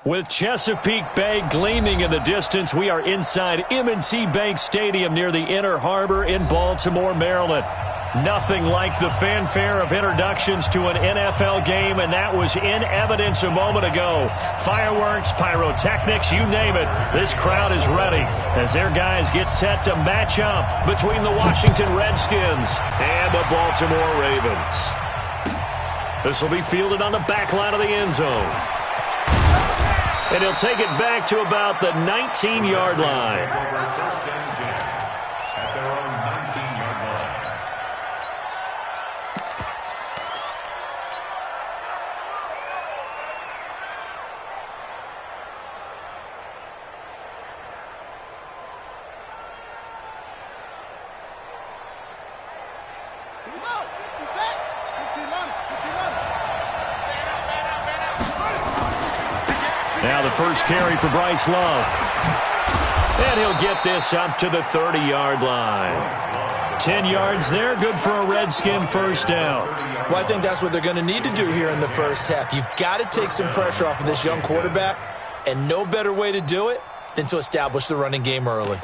With Chesapeake Bay gleaming in the distance, we are inside M&T Bank Stadium near the Inner Harbor in Baltimore, Maryland. Nothing like the fanfare of introductions to an NFL game, and that was in evidence a moment ago. Fireworks, pyrotechnics, you name it. This crowd is ready as their guys get set to match up between the Washington Redskins and the Baltimore Ravens. This will be fielded on the back line of the end zone. And he'll take it back to about the 19-yard line. Now the first carry for Bryce Love. And he'll get this up to the 30-yard line. 10 yards there, good for a Redskin first down. Well, I think that's what they're going to need to do here in the first half. You've got to take some pressure off of this young quarterback, and no better way to do it than to establish the running game early.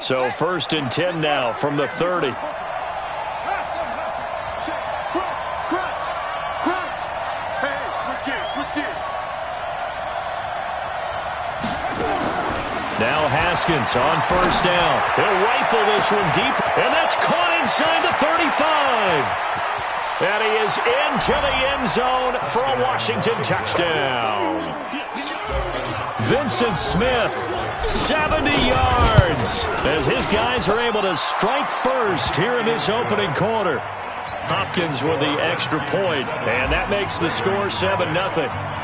So 1st and 10 now from the 30. Now Haskins on first down. He'll rifle this one deep, and that's caught inside the 35. And he is into the end zone for a Washington touchdown. Vincent Smith, 70 yards, as his guys are able to strike first here in this opening quarter. Hopkins with the extra point, and that makes the score 7-0.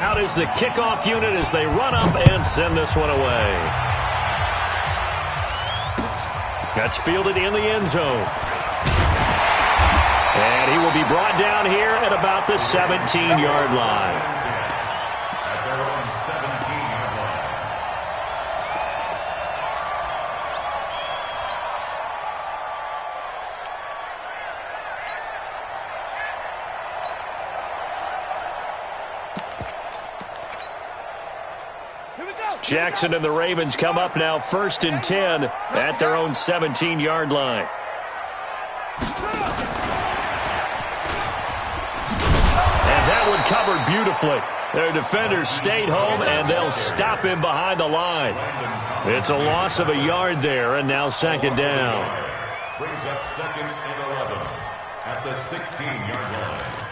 Out is the kickoff unit as they run up and send this one away. That's fielded in the end zone. And he will be brought down here at about the 17-yard line. Jackson and the Ravens come up now 1st and 10 at their own 17-yard line. And that one covered beautifully. Their defenders stayed home, and they'll stop him behind the line. It's a loss of a yard there, and now 2nd down. Brings up 2nd and 11 at the 16-yard line.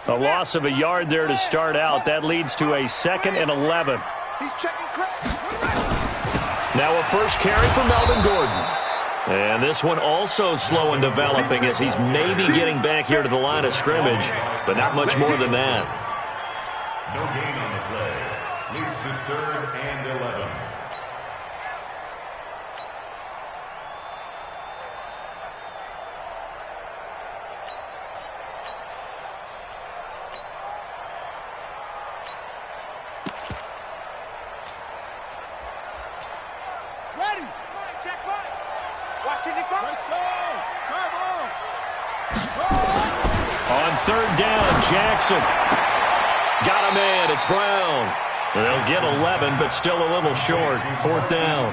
A loss of a yard there to start out. That leads to a 2nd and 11. Now a first carry for Melvin Gordon. And this one also slow in developing as he's maybe getting back here to the line of scrimmage, but not much more than that. No gain on the play. Leads to 3rd and 11. On 3rd down, Jackson. Got a man. It's Brown. They'll get 11, but still a little short. 4th down.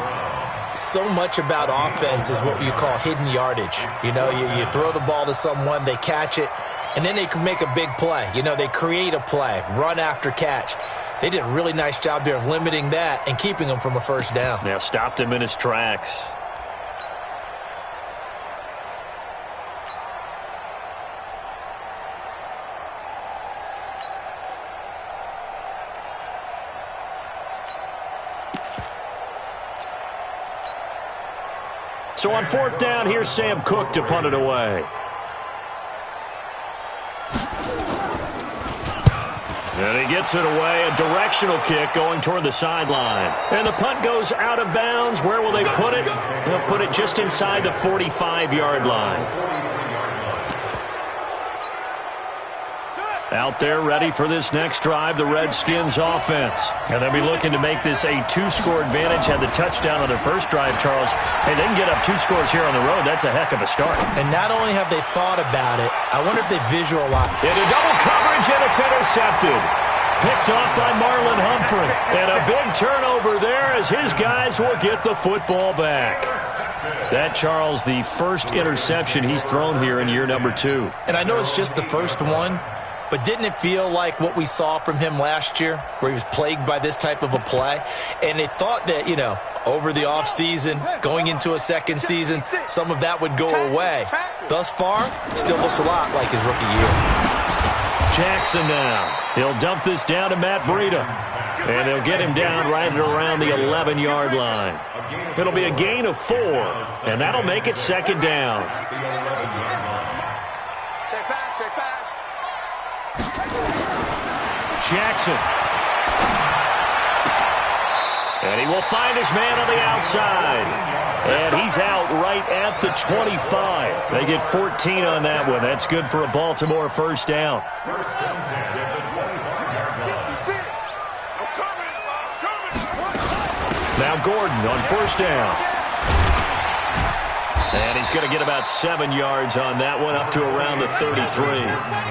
So much about offense is what you call hidden yardage. You know, you throw the ball to someone, they catch it, and then they can make a big play. You know, they create a play, run after catch. They did a really nice job there of limiting that and keeping him from a first down. Yeah, stopped him in his tracks. So on 4th down, here's Sam Cook to punt it away. And he gets it away, a directional kick going toward the sideline. And the punt goes out of bounds. Where will they put it? They'll put it just inside the 45-yard line. Out there ready for this next drive, the Redskins offense. And they'll be looking to make this a two-score advantage. Had the touchdown on their first drive, Charles. Hey, they can get up 2 scores here on the road. That's a heck of a start. And not only have they thought about it, I wonder if they visualize. Into double coverage, and it's intercepted. Picked off by Marlon Humphrey. And a big turnover there as his guys will get the football back. That, Charles, the first interception he's thrown here in year number 2. And I know it's just the first one, but didn't it feel like what we saw from him last year, where he was plagued by this type of a play? And they thought that, you know, over the offseason, going into a second season, some of that would go away. Thus far, still looks a lot like his rookie year. Jackson now. He'll dump this down to Matt Breida. And they'll get him down right around the 11-yard line. It'll be a gain of 4, and that'll make it second down. Jackson. And he will find his man on the outside. And he's out right at the 25. They get 14 on that one. That's good for a Baltimore first down. Now Gordon on first down. And he's going to get about 7 yards on that one, up to around the 33.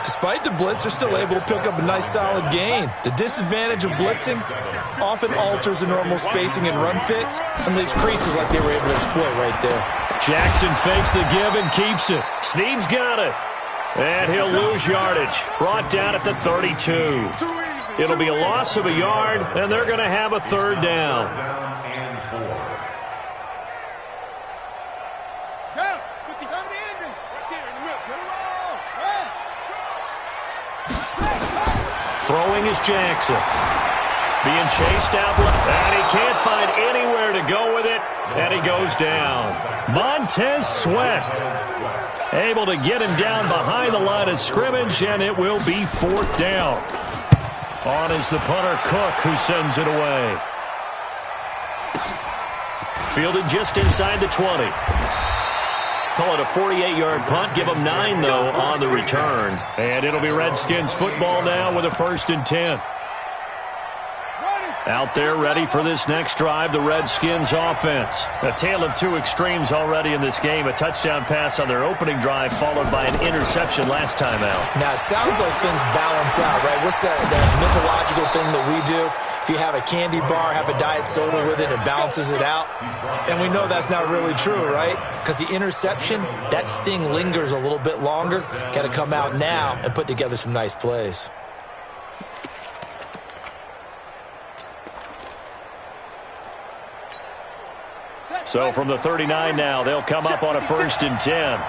Despite the blitz, they're still able to pick up a nice solid gain. The disadvantage of blitzing often alters the normal spacing and run fits and leaves creases like they were able to exploit right there. Jackson fakes the give and keeps it. Snead's got it. And he'll lose yardage. Brought down at the 32. It'll be a loss of a yard, and they're going to have a third down. Throwing is Jackson. Being chased out left, and he can't find anywhere to go with it, and he goes down. Montez Sweat able to get him down behind the line of scrimmage, and it will be 4th down. On is the punter, Cook, who sends it away. Fielded just inside the 20. Call it a 48-yard punt. Give them 9, though, on the return. And it'll be Redskins football now with a 1st and 10. Out there ready for this next drive, the Redskins offense. A tale of 2 extremes already in this game. A touchdown pass on their opening drive followed by an interception last time out. Now, it sounds like things balance out, right? What's that mythological thing that we do? If you have a candy bar, have a diet soda with it, it balances it out. And we know that's not really true, right? Because the interception, that sting lingers a little bit longer. Got to come out now and put together some nice plays. So from the 39 now, they'll come up on a 1st and 10.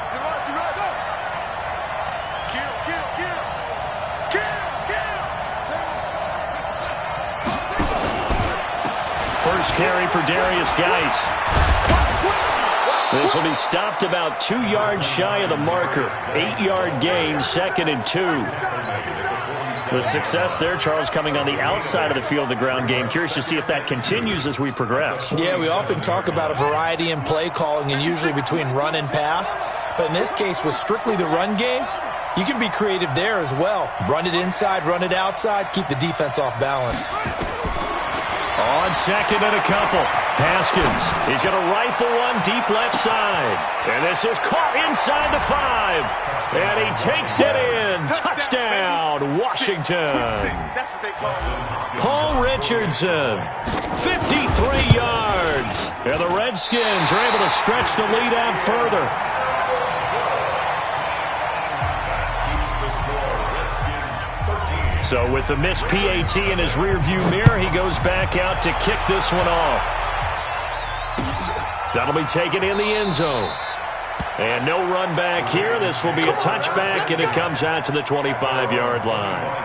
First carry for Darius Geis. This will be stopped about 2 yards shy of the marker. 8-yard gain, 2nd and 2. The success there, Charles, coming on the outside of the field, the ground game. Curious to see if that continues as we progress. Yeah, we often talk about a variety in play calling and usually between run and pass. But in this case, with strictly the run game, you can be creative there as well. Run it inside, run it outside, keep the defense off balance. On 2nd and a couple. Haskins, he's going to rifle one deep left side. And this is caught inside the 5. And he takes it in. Touchdown, Washington. Paul Richardson, 53 yards. And the Redskins are able to stretch the lead out further. So with the missed PAT in his rearview mirror, he goes back out to kick this one off. That'll be taken in the end zone. And no run back here. This will be a touchback, and it comes out to the 25-yard line.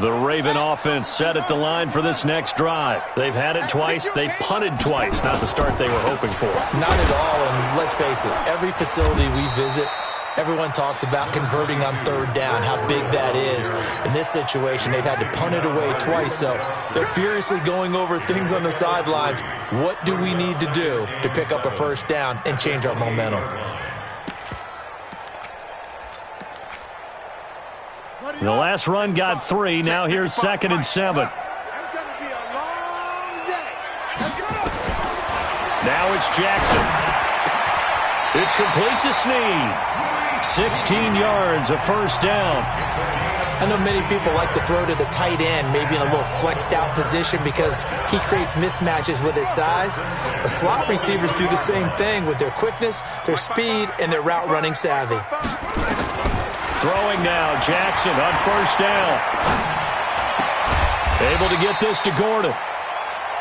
The Raven offense set at the line for this next drive. They've had it twice. They've punted twice. Not the start they were hoping for. Not at all, and let's face it, every facility we visit, Everyone talks about converting on third down, how big that is. In this situation, they've had to punt it away twice, so they're furiously going over things on the sidelines. What do we need to do to pick up a first down and change our momentum? The last run got 3. Now here's 2nd and 7. Now it's Jackson. It's complete to Snead. 16 yards, a first down. I know many people like to throw to the tight end, maybe in a little flexed out position because he creates mismatches with his size. But slot receivers do the same thing with their quickness, their speed, and their route running savvy. Throwing now, Jackson on first down. Able to get this to Gordon.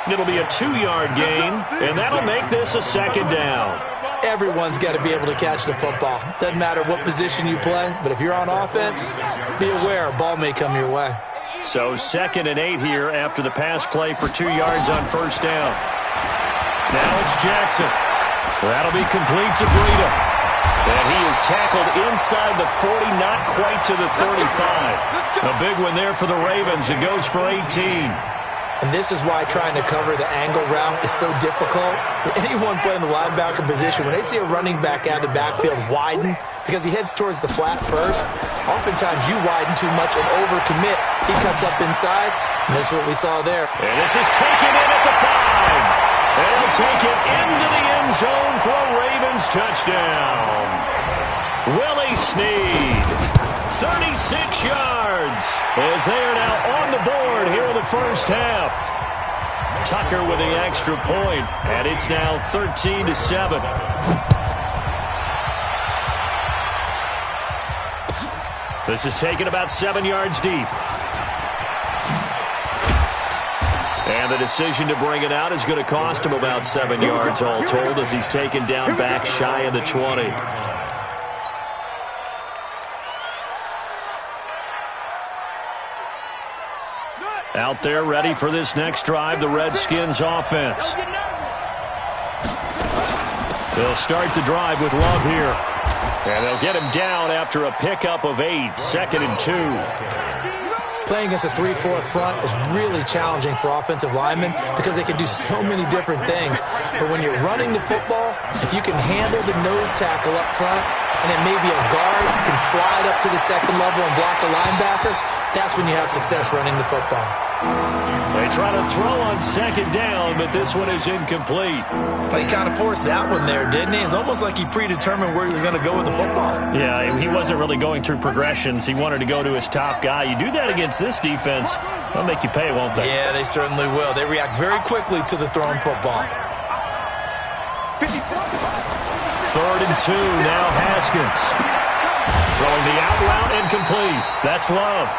It'll be a 2-yard gain, and that'll make this a 2nd down. Everyone's got to be able to catch the football. Doesn't matter what position you play, but if you're on offense, be aware a ball may come your way. So 2nd and 8 here after the pass play for 2 yards on first down. Now it's Jackson. That'll be complete to Breida. And he is tackled inside the 40, not quite to the 35. A big one there for the Ravens. It goes for 18. And this is why trying to cover the angle route is so difficult. Anyone playing the linebacker position, when they see a running back out of the backfield widen, because he heads towards the flat first, oftentimes you widen too much and overcommit. He cuts up inside, and that's what we saw there. And this is taken in at the 5. And he'll take it into the end zone for a Ravens touchdown. Willie Snead, 36 yards, as they are now on the board here in the first half. Tucker with the extra point, and it's now 13-7. This is taken about 7 yards deep. And the decision to bring it out is going to cost him about 7 yards all told as he's taken down back shy of the 20. Out there ready for this next drive, the Redskins offense. They'll start the drive with Love here. And they'll get him down after a pickup of 8, 2nd and 2. Playing against a 3-4 front is really challenging for offensive linemen because they can do so many different things. But when you're running the football, if you can handle the nose tackle up front, and then maybe a guard can slide up to the second level and block a linebacker, that's when you have success running the football. They try to throw on 2nd down, but this one is incomplete. He kind of forced that one there, didn't he? It's almost like he predetermined where he was going to go with the football. Yeah, he wasn't really going through progressions. He wanted to go to his top guy. You do that against this defense, they'll make you pay, won't they? Yeah, they certainly will. They react very quickly to the thrown football. 3rd and 2, now Haskins. Throwing the out route incomplete. That's Love.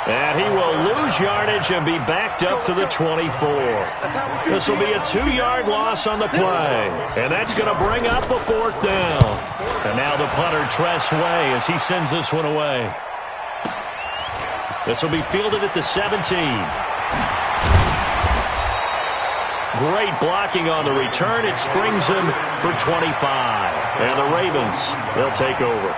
And he will lose yardage and be backed up to the 24. This will be a 2-yard loss on the play. And that's going to bring up a 4th down. And now the punter, Tress Way, as he sends this one away. This will be fielded at the 17. Great blocking on the return. It springs him for 25. And the Ravens, they'll take over.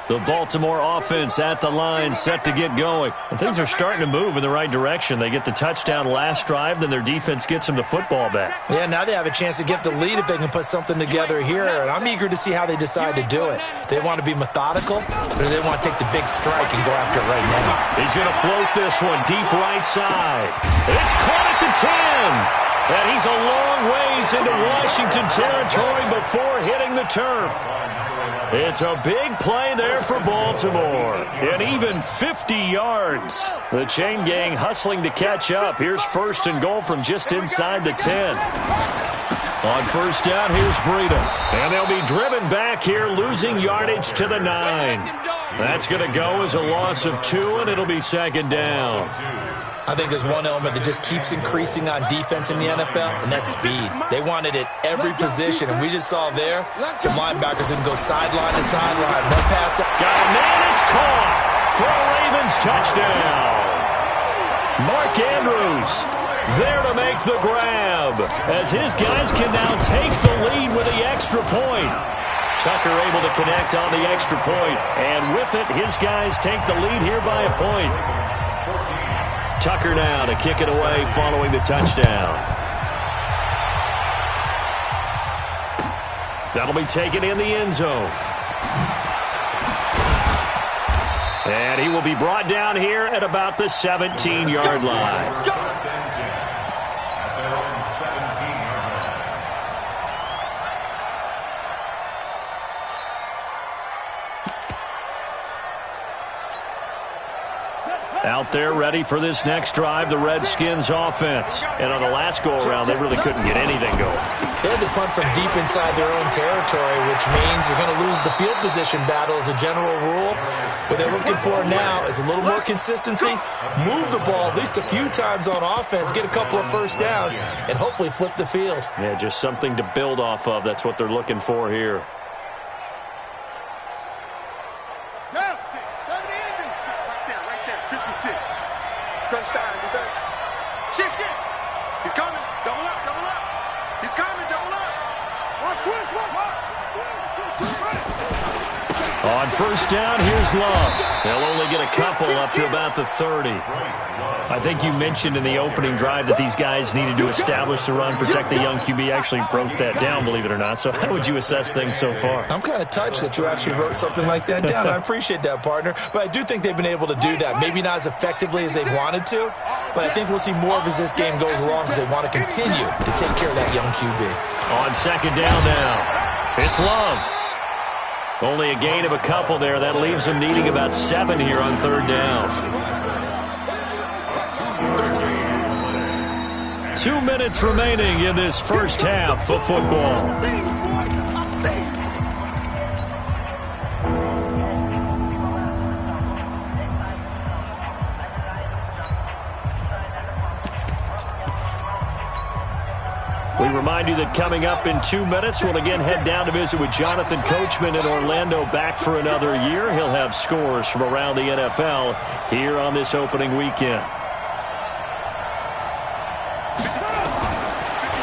The Baltimore offense at the line, set to get going. And things are starting to move in the right direction. They get the touchdown last drive, then their defense gets them the football back. Yeah, now they have a chance to get the lead if they can put something together here. And I'm eager to see how they decide to do it. They want to be methodical, or they want to take the big strike and go after it right now. He's going to float this one deep right side. It's caught at the 10. And he's a long ways into Washington territory before hitting the turf. It's a big play there for Baltimore. And even 50 yards. The chain gang hustling to catch up. Here's 1st and goal from just inside the 10. On 1st down, here's Breida. And they'll be driven back here, losing yardage to the 9. That's going to go as a loss of 2, and it'll be 2nd down. I think there's one element that just keeps increasing on defense in the NFL, and that's speed. They want it at every position, and we just saw there some linebackers that can go sideline to sideline, run past that. Got a man, it's caught for a Ravens touchdown. Mark Andrews there to make the grab, as his guys can now take the lead with the extra point. Tucker able to connect on the extra point, and with it, his guys take the lead here by a point. Tucker now to kick it away following the touchdown. That'll be taken in the end zone. And he will be brought down here at about the 17-yard line. Out there ready for this next drive, the Redskins offense. And on the last go-around, they really couldn't get anything going. They had to punt from deep inside their own territory, which means you're going to lose the field position battle as a general rule. What they're looking for now is a little more consistency, move the ball at least a few times on offense, get a couple of first downs, and hopefully flip the field. Yeah, just something to build off of. That's what they're looking for here. Touchdown, defense. Shift. He's coming. Double up. He's coming, double up. One twist. On first down, here's Love. They'll only get a couple up to about the 30. I think you mentioned in the opening drive that these guys needed to establish the run, protect the young QB. Actually wrote that down, believe it or not. So how would you assess things so far? I'm kind of touched that you actually wrote something like that down. I appreciate that, partner. But I do think they've been able to do that. Maybe not as effectively as they wanted to, but I think we'll see more of as this game goes along because they want to continue to take care of that young QB. On second down now, it's Love. Only a gain of a couple there. That leaves them needing about 7 here on third down. 2 minutes remaining in this first half of football. We remind you that coming up in 2 minutes, we'll again head down to visit with Jonathan Coachman in Orlando, back for another year. He'll have scores from around the NFL here on this opening weekend.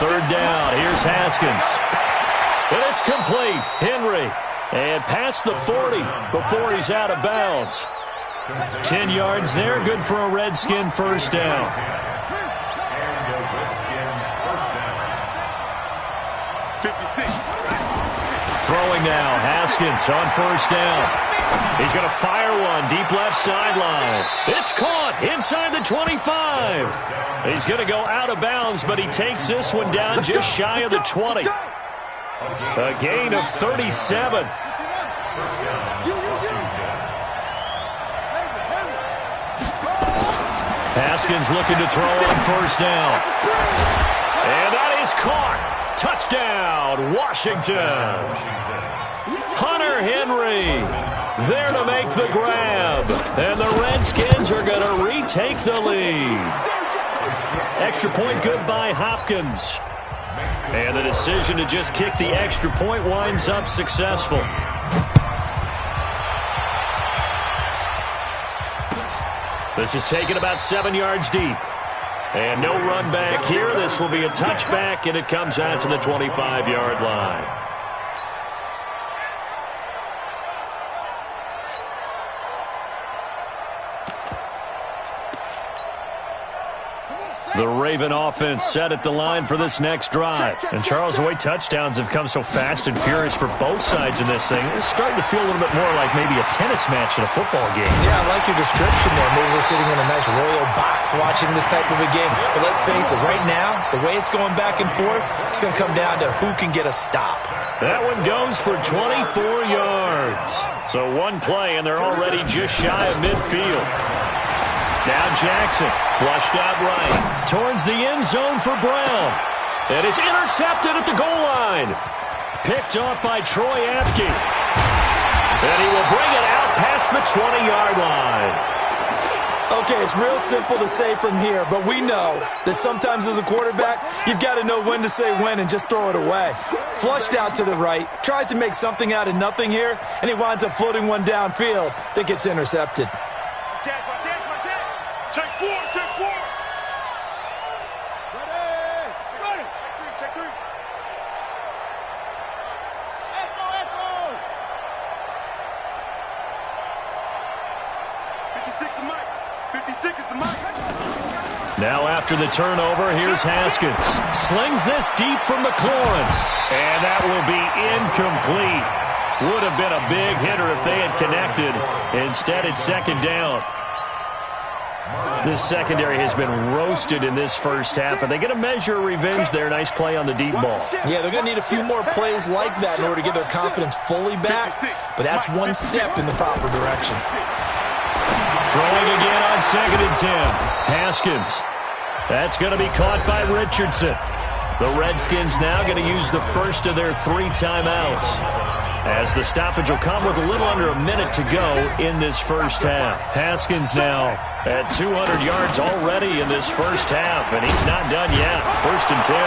Third down, here's Haskins. And it's complete. Henry. And past the 40 before he's out of bounds. 10 yards there, good for a Redskin first down. Throwing now, Haskins on first down. He's going to fire one deep left sideline. It's caught inside the 25. He's going to go out of bounds, but he takes this one down just shy of the 20. A gain of 37. Haskins looking to throw on first down. And that is caught. Touchdown, Washington. Hunter Henry there to make the grab. And the Redskins are going to retake the lead. Extra point good by Hopkins. And the decision to just kick the extra point winds up successful. This is taken about 7 yards deep. And no run back here. This will be a touchback, and it comes out to the 25-yard line. The Raven offense set at the line for this next drive. And Charles, the way touchdowns have come so fast and furious for both sides in this thing, it's starting to feel a little bit more like maybe a tennis match in a football game. Yeah, I like your description there. Maybe we're sitting in a nice royal box watching this type of a game. But let's face it, right now, the way it's going back and forth, it's going to come down to who can get a stop. That one goes for 24 yards. So one play, and they're already just shy of midfield. Now Jackson, flushed out right, towards the end zone for Brown. And it's intercepted at the goal line. Picked off by Troy Apke. And he will bring it out past the 20-yard line. Okay, it's real simple to say from here, but we know that sometimes as a quarterback, you've got to know when to say when and just throw it away. Flushed out to the right, tries to make something out of nothing here, and he winds up floating one downfield that gets intercepted. Take four. Ready. Check three. Echo. 56 the mic. 56 is the mic. Now after the turnover, here's Haskins. Slings this deep from McLaurin. And that will be incomplete. Would have been a big hitter if they had connected. Instead, it's second down. This secondary has been roasted in this first half, and they're going to measure revenge there. Nice play on the deep ball. Yeah, they're going to need a few more plays like that in order to get their confidence fully back, but that's one step in the proper direction. Throwing again on 2nd and 10. Haskins. That's going to be caught by Richardson. The Redskins now going to use the first of their 3 timeouts, as the stoppage will come with a little under a minute to go in this first half. Haskins now at 200 yards already in this first half, and he's not done yet. 1st and 10.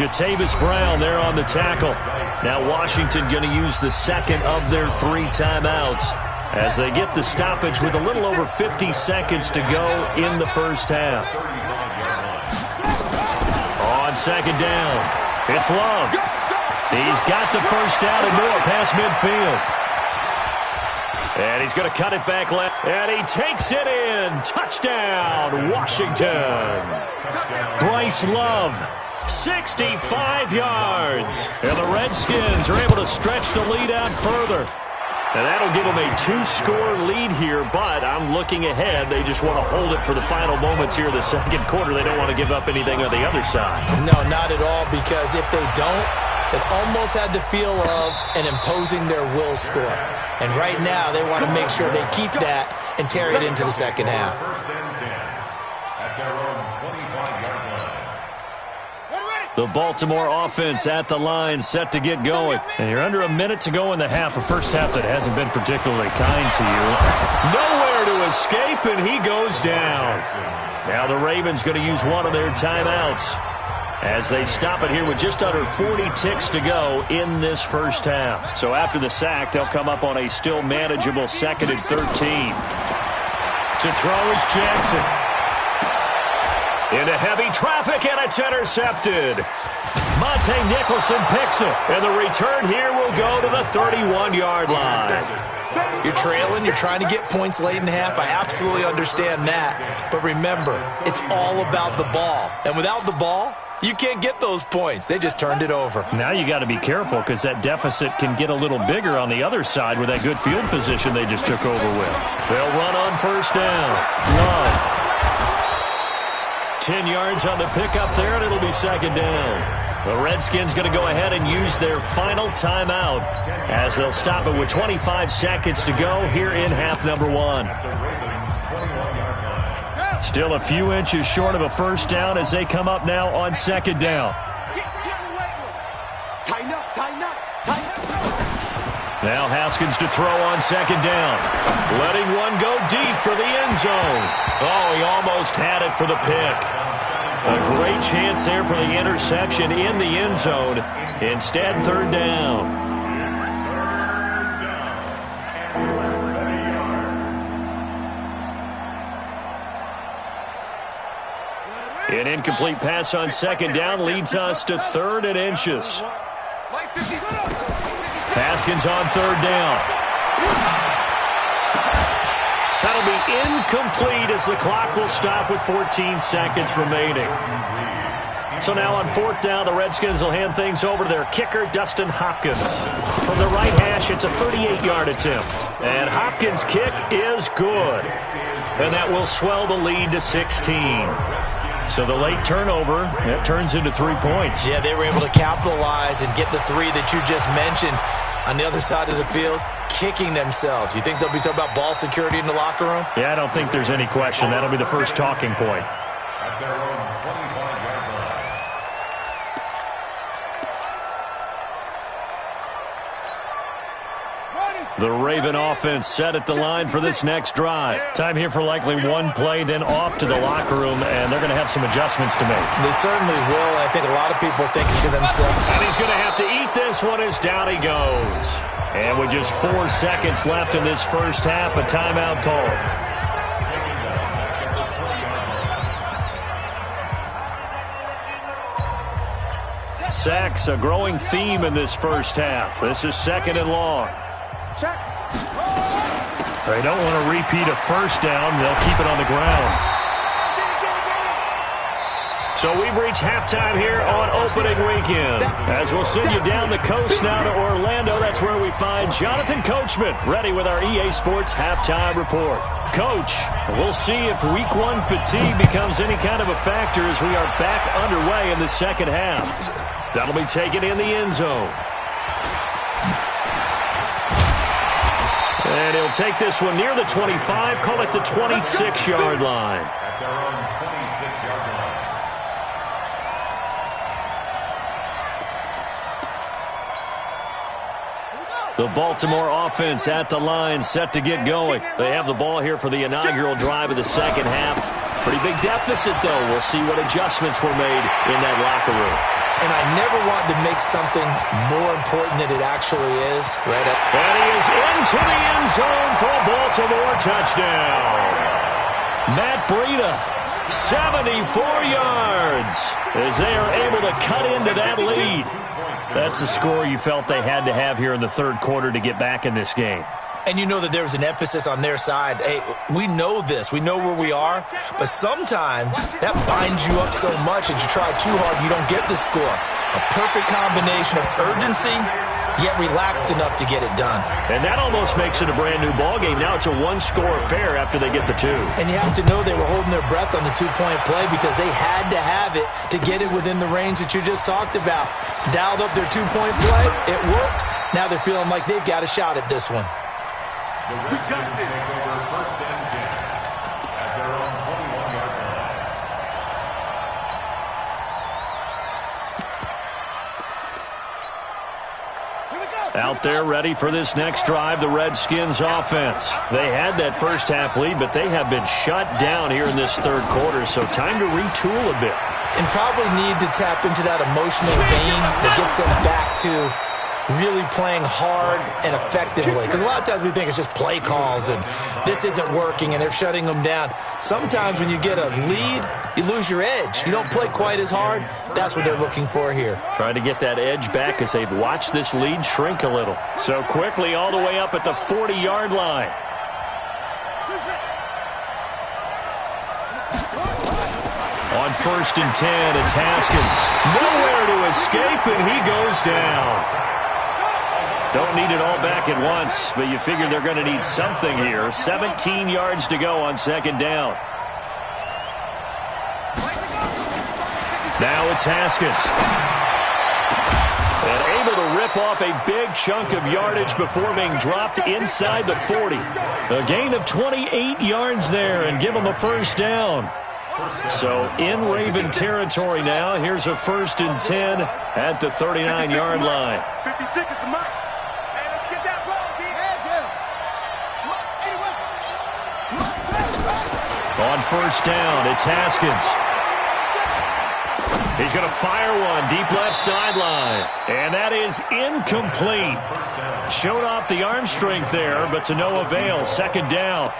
Jatavis Brown there on the tackle. Now Washington going to use the second of their 3 timeouts as they get the stoppage with a little over 50 seconds to go in the first half. On 2nd down, it's Love. He's got the first down and more past midfield. And he's going to cut it back left. And he takes it in. Touchdown, Washington. Bryce Love, 65 yards. And the Redskins are able to stretch the lead out further. And that'll give them a 2-score lead here, but I'm looking ahead. They just want to hold it for the final moments here in the second quarter. They don't want to give up anything on the other side. No, not at all, because if they don't, it almost had the feel of an imposing their will score. And right now, they want to make sure they keep that and carry it into the second half. 1st and 10 at their own 25-yard line. The Baltimore offense at the line, set to get going. And you're under a minute to go in the half. A first half that hasn't been particularly kind to you. Nowhere to escape, and he goes down. Now the Ravens going to use one of their timeouts as they stop it here with just under 40 ticks to go in this first half. So after the sack, they'll come up on a still manageable 2nd and 13. To throw is Jackson. Into heavy traffic, and it's intercepted. Monte Nicholson picks it, and the return here will go to the 31-yard line. You're trailing, you're trying to get points late in the half. I absolutely understand that. But remember, it's all about the ball. And without the ball, you can't get those points. They just turned it over. Now you got to be careful because that deficit can get a little bigger on the other side with that good field position they just took over with. They'll run on first down. Love. 10 yards on the pickup there, and it'll be second down. The Redskins going to go ahead and use their final timeout as they'll stop it with 25 seconds to go here in half number 1. Still a few inches short of a first down as they come up now on second down. Tighten up. Now Haskins to throw on second down. Letting one go deep for the end zone. Oh, he almost had it for the pick. A great chance there for the interception in the end zone. Instead, third down. An incomplete pass on second down leads us to 3rd and inches. Haskins on third down. That'll be incomplete as the clock will stop with 14 seconds remaining. So now on 4th down, the Redskins will hand things over to their kicker, Dustin Hopkins. From the right hash, it's a 38-yard attempt. And Hopkins' kick is good. And that will swell the lead to 16. So the late turnover, it turns into 3 points. Yeah, they were able to capitalize and get the 3 that you just mentioned on the other side of the field, kicking themselves. You think they'll be talking about ball security in the locker room? Yeah, I don't think there's any question. That'll be the first talking point. At their own 25-yard line. The Raven offense set at the line for this next drive. Time here for likely one play, then off to the locker room, and they're going to have some adjustments to make. They certainly will, and I think a lot of people are thinking to themselves. And he's going to have to eat this one as down he goes. And with just 4 seconds left in this first half, a timeout call. Sacks, a growing theme in this first half. This is 2nd and long. Check. They don't want to repeat a first down. They'll keep it on the ground. So we've reached halftime here on opening weekend. As we'll send you down the coast now to Orlando, that's where we find Jonathan Coachman, ready with our EA Sports halftime report. Coach, we'll see if week 1 fatigue becomes any kind of a factor as we are back underway in the second half. That'll be taken in the end zone. And he'll take this one near the 25, call it the 26-yard line. At their own 26-yard line. The Baltimore offense at the line, set to get going. They have the ball here for the inaugural drive of the second half. Pretty big deficit, though. We'll see what adjustments were made in that locker room. And I never wanted to make something more important than it actually is. Right up. And he is into the end zone for a Baltimore touchdown. Matt Breida, 74 yards, as they are able to cut into that lead. That's the score you felt they had to have here in the third quarter to get back in this game. And you know that there's an emphasis on their side. Hey, we know this. We know where we are. But sometimes that binds you up so much that you try too hard, you don't get the score. A perfect combination of urgency, yet relaxed enough to get it done. And that almost makes it a brand-new ballgame. Now it's a one-score affair after they get the 2. And you have to know they were holding their breath on the 2-point play because they had to have it to get it within the range that you just talked about. Dialed up their 2-point play. It worked. Now they're feeling like they've got a shot at this one. The Redskins take over 1st and 10 at their own 21-yard line. Out there ready for this next drive, the Redskins offense. They had that first half lead, but they have been shut down here in this third quarter, so time to retool a bit. And probably need to tap into that emotional vein that gets them back to really playing hard and effectively. Because a lot of times we think it's just play calls and this isn't working and they're shutting them down. Sometimes when you get a lead, you lose your edge. You don't play quite as hard. That's what they're looking for here. Trying to get that edge back as they've watched this lead shrink a little. So quickly all the way up at the 40-yard line. On 1st and 10, it's Haskins. Nowhere to escape, and he goes down. Don't need it all back at once, but you figure they're going to need something here. 17 yards to go on 2nd down. Now it's Haskins. And able to rip off a big chunk of yardage before being dropped inside the 40. A gain of 28 yards there and give them a 1st down. So in Raven territory now, here's a 1st and 10 at the 39-yard line. 50 seconds to mark. Hey, let's get that ball, D. On 1st down, it's Haskins. He's going to fire one deep left sideline. And that is incomplete. Showed off the arm strength there, but to no avail. 2nd down.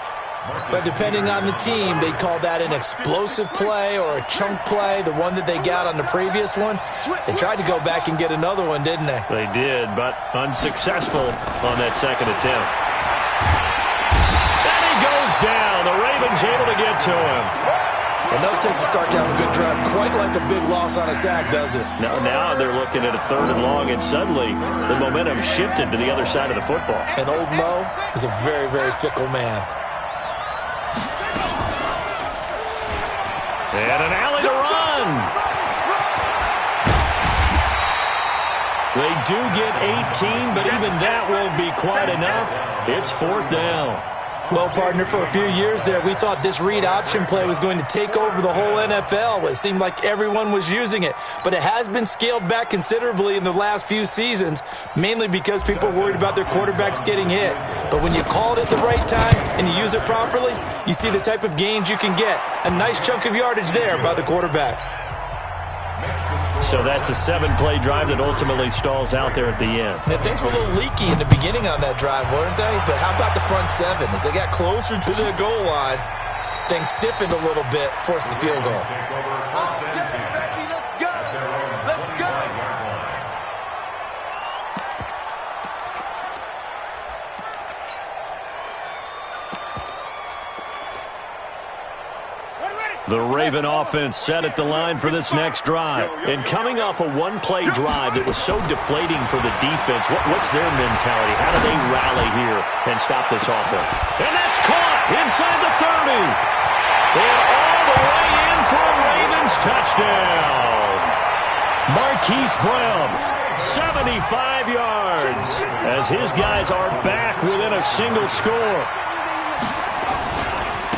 But depending on the team, they call that an explosive play or a chunk play, the one that they got on the previous one. They tried to go back and get another one, didn't they? They did, but unsuccessful on that 2nd attempt. And he goes down. The Ravens able to get to him. And no takes a start to have a good drive, quite like a big loss on a sack, does it? Now they're looking at a 3rd and long, and suddenly the momentum shifted to the other side of the football. And old Mo is a very, very fickle man. And an alley to run. They do get 18, but even that won't be quite enough. It's 4th down. Well, partner, for a few years there, we thought this read option play was going to take over the whole NFL. It seemed like everyone was using it, but it has been scaled back considerably in the last few seasons, mainly because people are worried about their quarterbacks getting hit. But when you call it at the right time and you use it properly, you see the type of gains you can get. A nice chunk of yardage there by the quarterback. So that's a 7-play drive that ultimately stalls out there at the end. Now, things were a little leaky in the beginning on that drive, weren't they? But how about the front seven? As they got closer to the goal line, things stiffened a little bit, forced the field goal. Let's go. The Raven offense set at the line for this next drive. And coming off a one-play drive that was so deflating for the defense, what's their mentality? How do they rally here and stop this offense? And that's caught inside the 30. And all the way in for a Ravens touchdown. Marquise Brown, 75 yards, as his guys are back within a single score.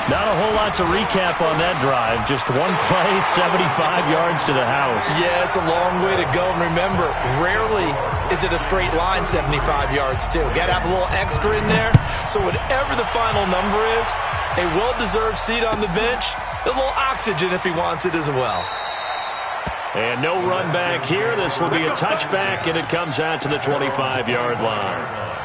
Not a whole lot to recap on that drive. Just one play, 75 yards to the house. Yeah, it's a long way to go. And remember, rarely is it a straight line 75 yards, too. Got to have a little extra in there. So whatever the final number is, a well-deserved seat on the bench, a little oxygen if he wants it as well. And no run back here. This will be a touchback, and it comes out to the 25-yard line.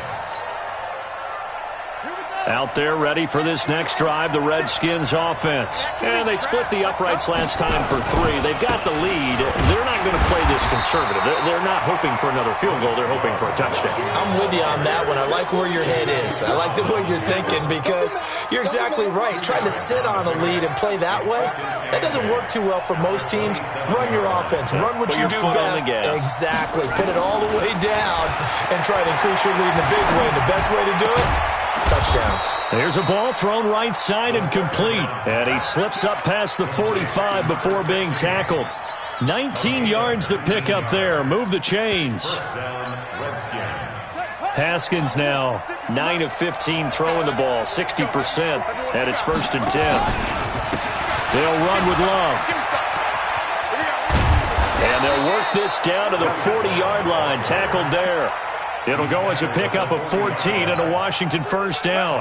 Out there ready for this next drive, the Redskins offense. And they split the uprights last time for 3. They've got the lead. They're not going to play this conservative. They're not hoping for another field goal. They're hoping for a touchdown. I'm with you on that one. I like where your head is. I like the way you're thinking because you're exactly right. Trying to sit on a lead and play that way, that doesn't work too well for most teams. Run your offense. Run what you do best. Exactly. Put it all the way down and try to increase your lead in a big way. The best way to do it? Touchdowns. There's a ball thrown right side and complete. And he slips up past the 45 before being tackled. 19 yards to pick up there. Move the chains. Haskins now 9 of 15 throwing the ball, 60%. And it's 1st and 10. They'll run with Love. And they'll work this down to the 40-yard line. Tackled there. It'll go as a pickup of 14 and a Washington first down.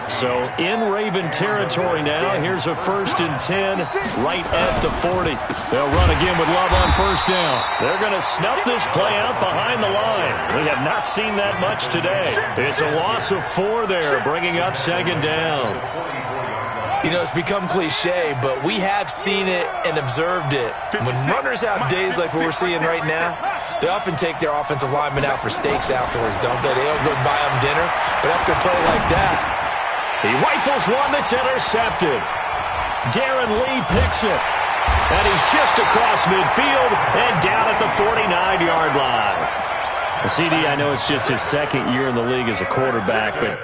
So in Raven territory now. Here's a 1st and 10 right at the 40. They'll run again with Love on first down. They're going to snuff this play out behind the line. We have not seen that much today. It's a loss of 4 there, bringing up 2nd down. You know, it's become cliche, but we have seen it and observed it. When runners have days like what we're seeing right now, they often take their offensive linemen out for steaks afterwards, don't they? They'll go buy them dinner, but after a play like that, he rifles one that's intercepted. Darren Lee picks it, and he's just across midfield and down at the 49-yard line. CD, I know it's just his 2nd year in the league as a quarterback, but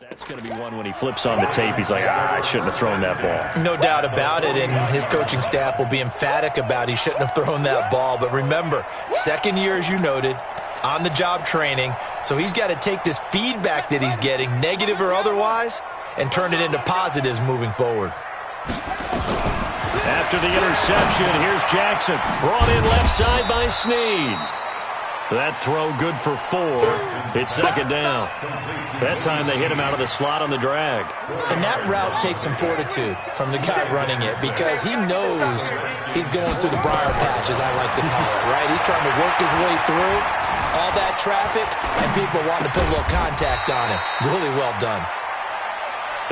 that's going to be one when he flips on the tape. He's like, I shouldn't have thrown that ball. No doubt about it, and his coaching staff will be emphatic about he shouldn't have thrown that ball. But remember, 2nd year, as you noted, on-the-job training. So he's got to take this feedback that he's getting, negative or otherwise, and turn it into positives moving forward. After the interception, here's Jackson. Brought in left side by Snead. That throw good for 4. It's second down. That time they hit him out of the slot on the drag. And that route takes some fortitude from the guy running it because he knows he's going through the briar patch, as I like to call it, right? He's trying to work his way through all that traffic, and people wanting to put a little contact on him. Really well done.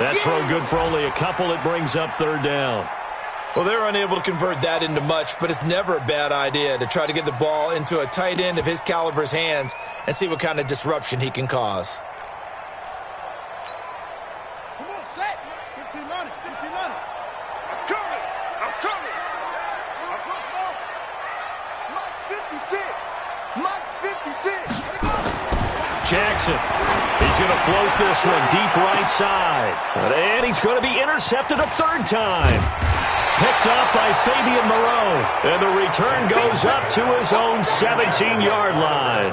That throw good for only a couple. It brings up third down. Well, they're unable to convert that into much, but it's never a bad idea to try to get the ball into a tight end of his caliber's hands and see what kind of disruption he can cause. Come on, set. 1500, 1500. I'm coming. I'm coming. I'm close now. Mike's 56. Mike's 56. Jackson. He's going to float this one deep right side. And he's going to be intercepted a third time. Picked up by Fabian Moreau. And the return goes up to his own 17-yard line.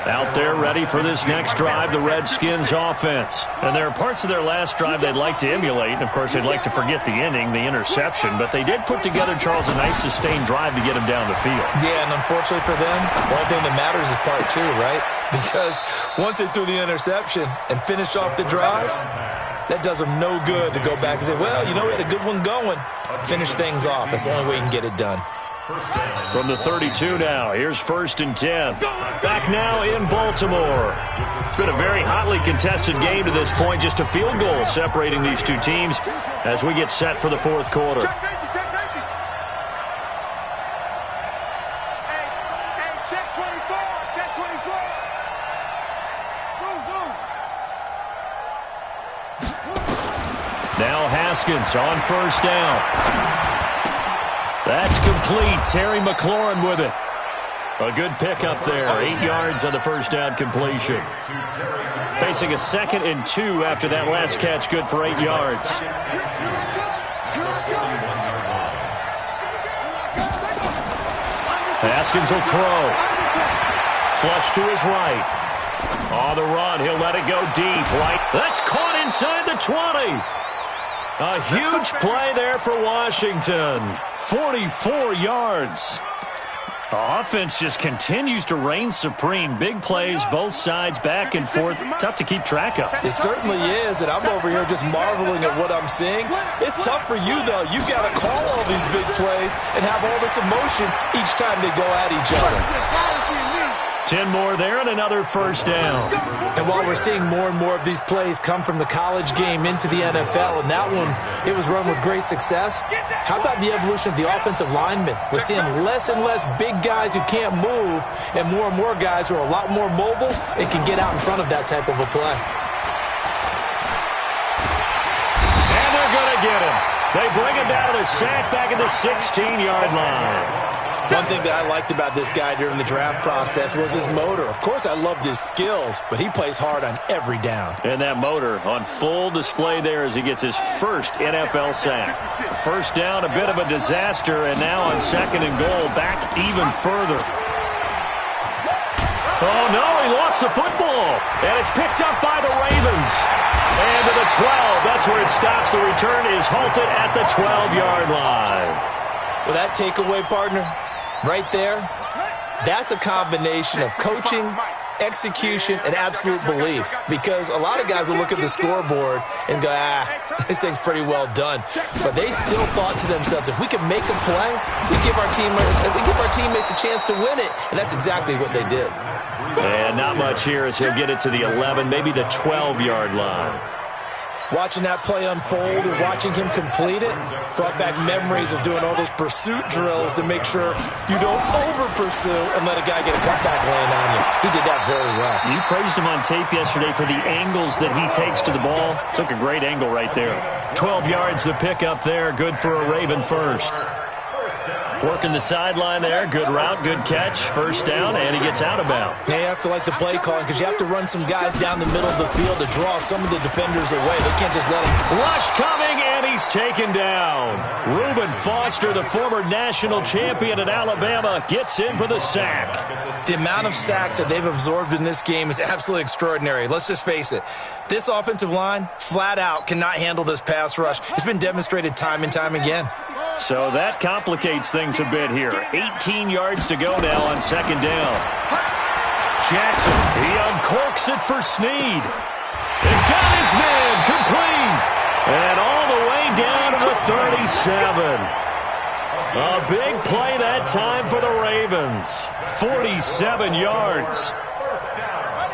Out there ready for this next drive, the Redskins offense. And there are parts of their last drive they'd like to emulate. And, of course, they'd like to forget the inning, the interception. But they did put together, Charles, a nice sustained drive to get him down the field. Yeah, and unfortunately for them, the only thing that matters is part 2, right? Because once they threw the interception and finished off the drive, that does them no good to go back and say, well, you know, we had a good one going. Finish things off. That's the only way you can get it done. From the 32 now, here's 1st and 10. Back now in Baltimore. It's been a very hotly contested game to this point. Just a field goal separating these two teams as we get set for the fourth quarter. Check safety, check safety. Hey, check 24, check 24. Now Haskins on 1st down. That's complete. Terry McLaurin with it. A good pickup there. 8 yards on the first down completion. Facing a 2nd and 2 after that last catch. Good for 8 yards. Haskins will throw. Flush to his right. On the run, he'll let it go deep. Right. That's caught inside the 20. A huge play there for Washington. 44 yards. The offense just continues to reign supreme. Big plays, both sides, back and forth. Tough to keep track of. It certainly is, and I'm over here just marveling at what I'm seeing. It's tough for you, though. You've got to call all these big plays and have all this emotion each time they go at each other. 10 more there and another first down. And while we're seeing more and more of these plays come from the college game into the NFL, and that one, it was run with great success, how about the evolution of the offensive linemen? We're seeing less and less big guys who can't move and more guys who are a lot more mobile and can get out in front of that type of a play. And they're going to get him. They bring him down to the sack back at the 16-yard line. One thing that I liked about this guy during the draft process was his motor. Of course, I loved his skills, but he plays hard on every down. And that motor on full display there as he gets his first NFL sack. First down, a bit of a disaster, and now on 2nd and goal, back even further. Oh, no, he lost the football, and it's picked up by the Ravens. And to the 12, that's where it stops. The return is halted at the 12-yard line. Well, that takeaway, partner, right there, that's a combination of coaching, execution, and absolute belief. Because a lot of guys will look at the scoreboard and go, this thing's pretty well done. But they still thought to themselves, if we can make a play, we give our teammates a chance to win it. And that's exactly what they did. And not much here as he'll get it to the 11, maybe the 12-yard line. Watching that play unfold and watching him complete it brought back memories of doing all those pursuit drills to make sure you don't over-pursue and let a guy get a cutback laying on you. He did that very well. You praised him on tape yesterday for the angles that he takes to the ball. Took a great angle right there. 12 yards the pickup there. Good for a Raven first. Working the sideline there. Good route, good catch. First down, and he gets out of bounds. Now you have to like the play calling because you have to run some guys down the middle of the field to draw some of the defenders away. They can't just let them. Rush coming, and he's taken down. Reuben Foster, the former national champion at Alabama, gets in for the sack. The amount of sacks that they've absorbed in this game is absolutely extraordinary. Let's just face it. This offensive line, flat out, cannot handle this pass rush. It's been demonstrated time and time again. So that complicates things a bit here. 18 yards to go now on second down. Jackson, he uncorks it for Snead. It got his man complete. And all the way down to the 37. A big play that time for the Ravens. 47 yards.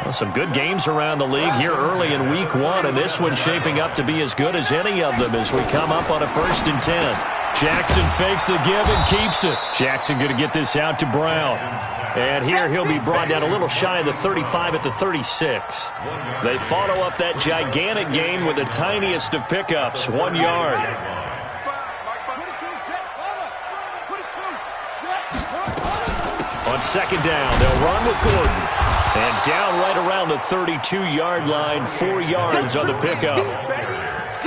Well, some good games around the league here early in week 1, and this one's shaping up to be as good as any of them as we come up on a 1st and 10. Jackson fakes the give and keeps it. Jackson going to get this out to Brown. And here he'll be brought down a little shy of the 35 at the 36. They follow up that gigantic gain with the tiniest of pickups, 1 yard. On second down, they'll run with Gordon. And down right around the 32-yard line, 4 yards on the pickup.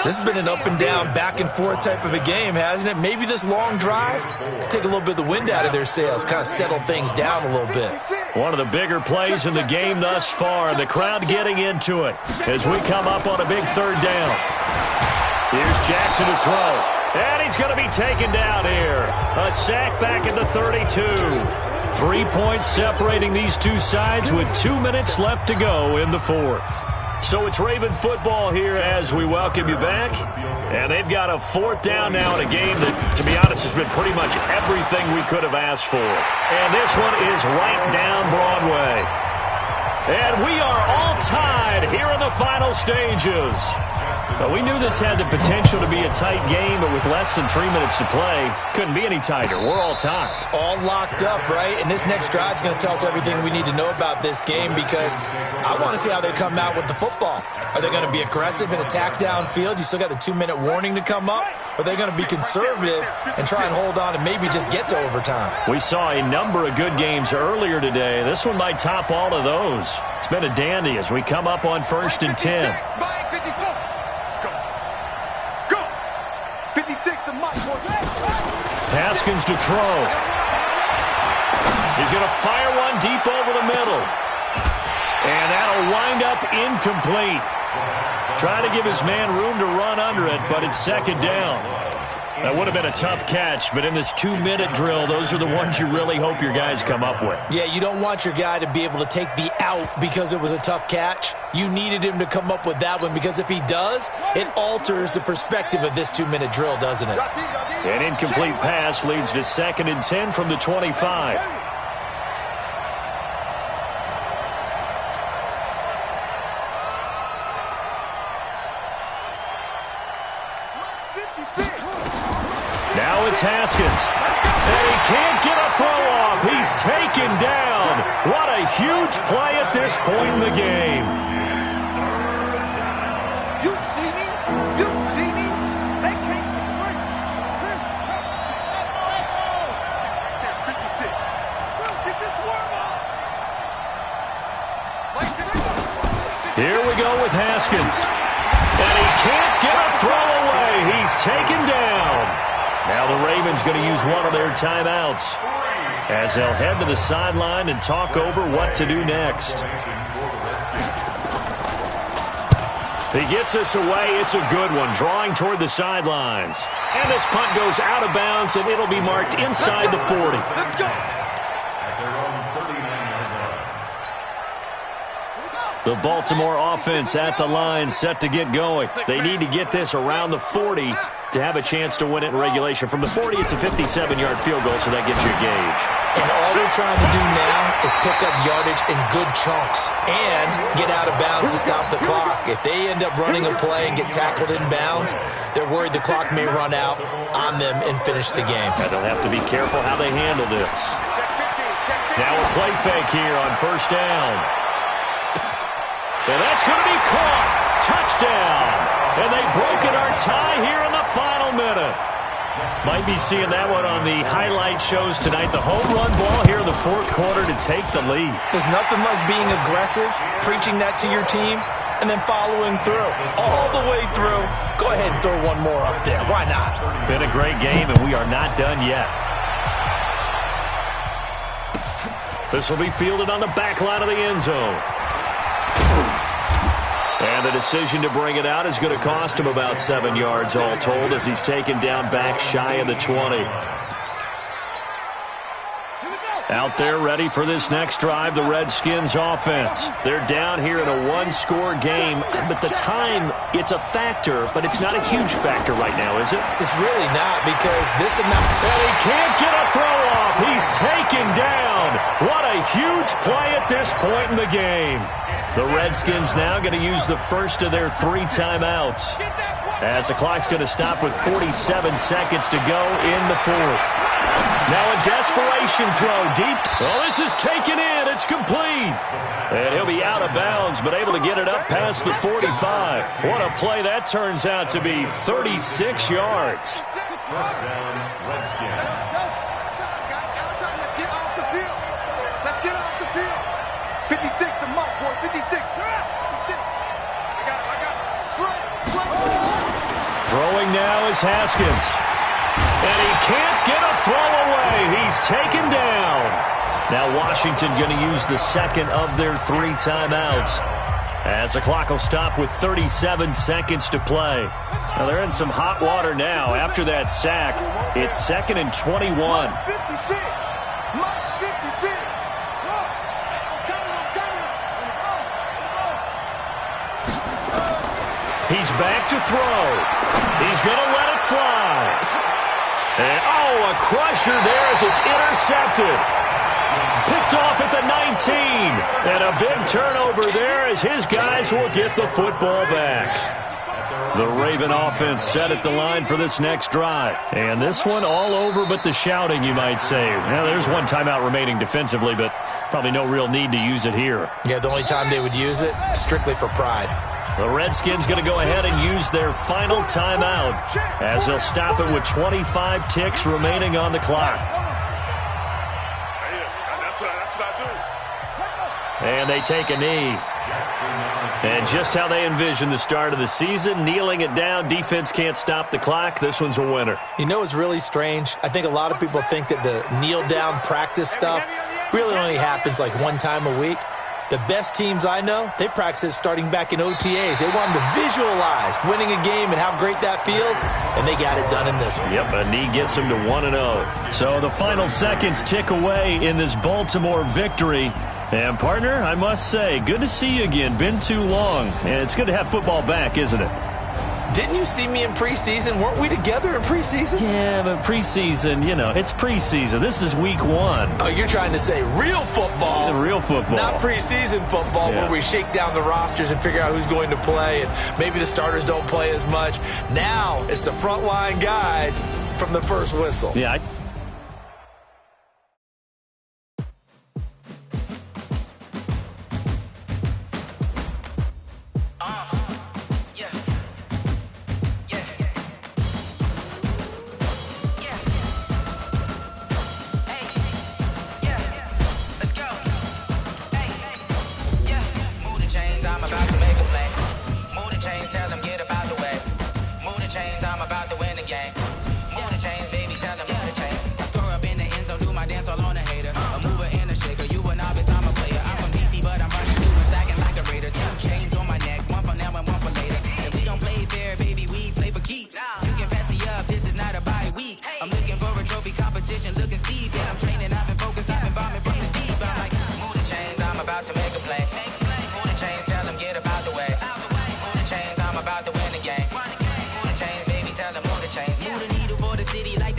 This has been an up-and-down, back-and-forth type of a game, hasn't it? Maybe this long drive, take a little bit of the wind out of their sails, kind of settle things down a little bit. One of the bigger plays in the game thus far. The crowd getting into it as we come up on a big 3rd down. Here's Jackson to throw. And he's going to be taken down here. A sack back at the 32. 3 points separating these two sides with 2 minutes left to go in the 4th. So it's Raven football here as we welcome you back. And they've got a 4th down now in a game that, to be honest, has been pretty much everything we could have asked for. And this one is right down Broadway. And we are all tied here in the final stages. Well, we knew this had the potential to be a tight game, but with less than 3 minutes to play, couldn't be any tighter. We're all tied. All locked up, right? And this next drive is going to tell us everything we need to know about this game because I want to see how they come out with the football. Are they going to be aggressive and attack downfield? You still got the 2-minute warning to come up? Or are they going to be conservative and try and hold on and maybe just get to overtime? We saw a number of good games earlier today. This one might top all of those. It's been a dandy as we come up on 1st and 10. Haskins to throw. He's going to fire one deep over the middle. And that'll wind up incomplete. Trying to give his man room to run under it, but it's 2nd down. That would have been a tough catch, but in this 2-minute drill, those are the ones you really hope your guys come up with. Yeah, you don't want your guy to be able to take the out because it was a tough catch. You needed him to come up with that one because if he does, it alters the perspective of this 2-minute drill, doesn't it? An incomplete pass leads to 2nd and 10 from the 25. Now it's Haskins. And he can't get a throw off. He's taken down. What a huge play at this point in the game. You see me? You see me? They can't see 56. Get your swerve off. Here we go with Haskins. And he can't get a throw away. He's taken down. Now the Ravens going to use one of their timeouts as they'll head to the sideline and talk over what to do next. He gets us away. It's a good one, drawing toward the sidelines. And this punt goes out of bounds, and it'll be marked inside the 40. Let's go. The Baltimore offense at the line, set to get going. They need to get this around the 40 to have a chance to win it in regulation. From the 40, it's a 57-yard field goal, so that gets you a gauge. And all they're trying to do now is pick up yardage in good chunks and get out of bounds to stop the clock. If they end up running a play and get tackled in bounds, they're worried the clock may run out on them and finish the game. And they'll have to be careful how they handle this. Now a play fake here on 1st down. And that's going to be caught. Touchdown. And they've broken our tie here in the final minute. Might be seeing that one on the highlight shows tonight. The home run ball here in the 4th quarter to take the lead. There's nothing like being aggressive, preaching that to your team, and then following through. All the way through. Go ahead and throw one more up there. Why not? Been a great game, and we are not done yet. This will be fielded on the back line of the end zone. And the decision to bring it out is going to cost him about 7 yards all told as he's taken down back shy of the 20. Out there ready for this next drive, the Redskins offense. They're down here in a one-score game, but the time, it's a factor, but it's not a huge factor right now, is it? It's really not because this amount... And he can't get a throw off. He's taken down. What a huge play at this point in the game. The Redskins now going to use the first of their 3 timeouts as the clock's going to stop with 47 seconds to go in the 4th. Now a desperation throw deep. Well, this is taken in. It's complete. And he'll be out of bounds, but able to get it up past the 45. What a play that turns out to be. 36 yards. First down, Redskins. Let's get off the field. Let's get off the field. 56 to mark, boy. 56. I got it. Slow. Throwing now is Haskins. And he can't get a throw away. He's taken down. Now Washington going to use the second of their 3 timeouts as the clock will stop with 37 seconds to play. Now they're in some hot water now after that sack. It's 2nd and 21. 56. Mike's 56. He's back to throw. He's going to let it fly. And, a crusher there as it's intercepted. Picked off at the 19. And a big turnover there as his guys will get the football back. The Raven offense set at the line for this next drive. And this one all over but the shouting, you might say. Now, there's one timeout remaining defensively, but probably no real need to use it here. Yeah, the only time they would use it, strictly for pride. The Redskins going to go ahead and use their final timeout as they'll stop it with 25 ticks remaining on the clock. That's what I do. And they take a knee. And just how they envision the start of the season, kneeling it down, defense can't stop the clock. This one's a winner. You know what's really strange? I think a lot of people think that the kneel-down practice stuff really only happens like 1 time a week. The best teams I know, they practice it starting back in OTAs. They want them to visualize winning a game and how great that feels, and they got it done in this one. Yep, a knee gets them to 1-0. So the final seconds tick away in this Baltimore victory. And, partner, I must say, good to see you again. Been too long. And it's good to have football back, isn't it? Didn't you see me in preseason? Weren't we together in preseason? Yeah, but preseason, it's preseason. This is week 1. Oh, you're trying to say real football. The real football. Not preseason football where we shake down the rosters and figure out who's going to play, and maybe the starters don't play as much. Now it's the frontline guys from the first whistle. Yeah,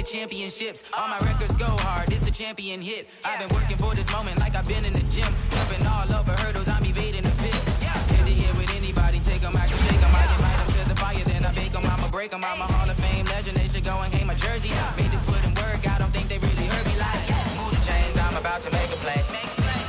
championships. All my records go hard. This a champion hit. I've been working for this moment like I've been in the gym. Jumping all over hurdles. I'm evading the pit. Tend to hit with anybody. Take them, I can shake them. I invite them to the fire. Then I bake them. I'ma break them. I'm a Hall of Fame legend. They should go and hang my jersey. Made to put in work. I don't think they really heard me like move the chains. I'm about to make a play.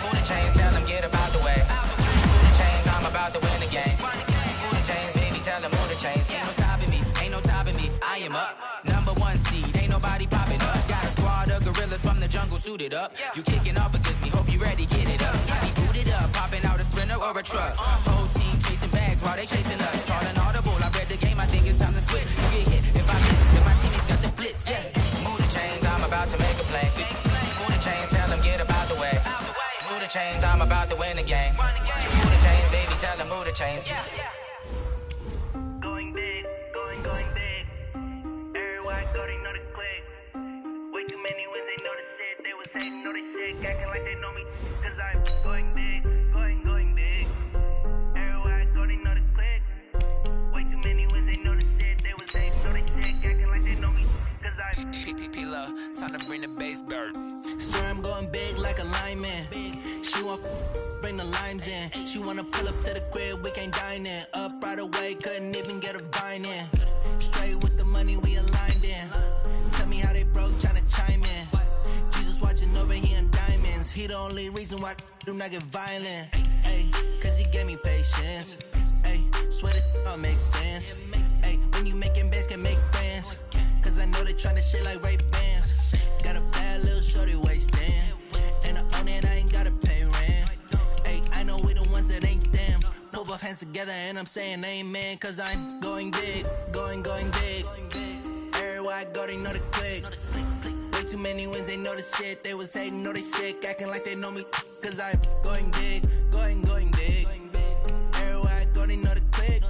Move the chains. Tell them get about the way. Move the chains. I'm about to win the game. Move the chains, baby. Tell them move the chains. Ain't no stopping me. Ain't no topping me. I am up. Number 1 seed. Ain't nobody popping up. Got a squad of gorillas from the jungle suited up. You kicking off against me. Hope you ready. Get it up. I be booted up. Popping out a Sprinter or a truck. Whole team chasing bags while they chasing us. Calling audible. I read the game. I think it's time to switch. You get hit if I miss. If my teammates got the blitz. Yeah. Move the chains. I'm about to make a play. Move the chains. Tell them get about the way. Move the chains. I'm about to win the game. Move the chains, baby. tell the mood to change. Yeah. Going big, going big. Everywhere I go, they know the click. Way too many wins, they know the shit. They was hating, know they sick, acting like they know me. Cause I'm going big, going big. Everywhere I go, they know the click. Way too many wins, they know the shit. They was hating, know they sick, acting like they know me. Cause I'm PPP love, time to bring the bass bird. Sir, I'm going big like a lineman. She want bring the limes in. She wanna pull up to the crib, we can't dine in. Up right away, couldn't even get a vine in. Straight with the money, we aligned in. Tell me how they broke, tryna chime in. Jesus watching over here in diamonds. He the only reason why I do not get violent. Ay, cause he gave me patience. Ay, swear that all makes sense. Ay, when you making bands, can make friends. Cause I know they tryna shit like Ray-Bans. Got a bad little shorty wasting. And I own it, I ain't gotta pay rent. Ay, I know we the ones that ain't them. Put both hands together and I'm saying amen. Cause I'm going big, going big. Everywhere I go, they know the click. Way too many wins, they know the shit. They was hating, know they sick, acting like they know me. Cause I'm going big, going big. Everywhere I go, they know the click.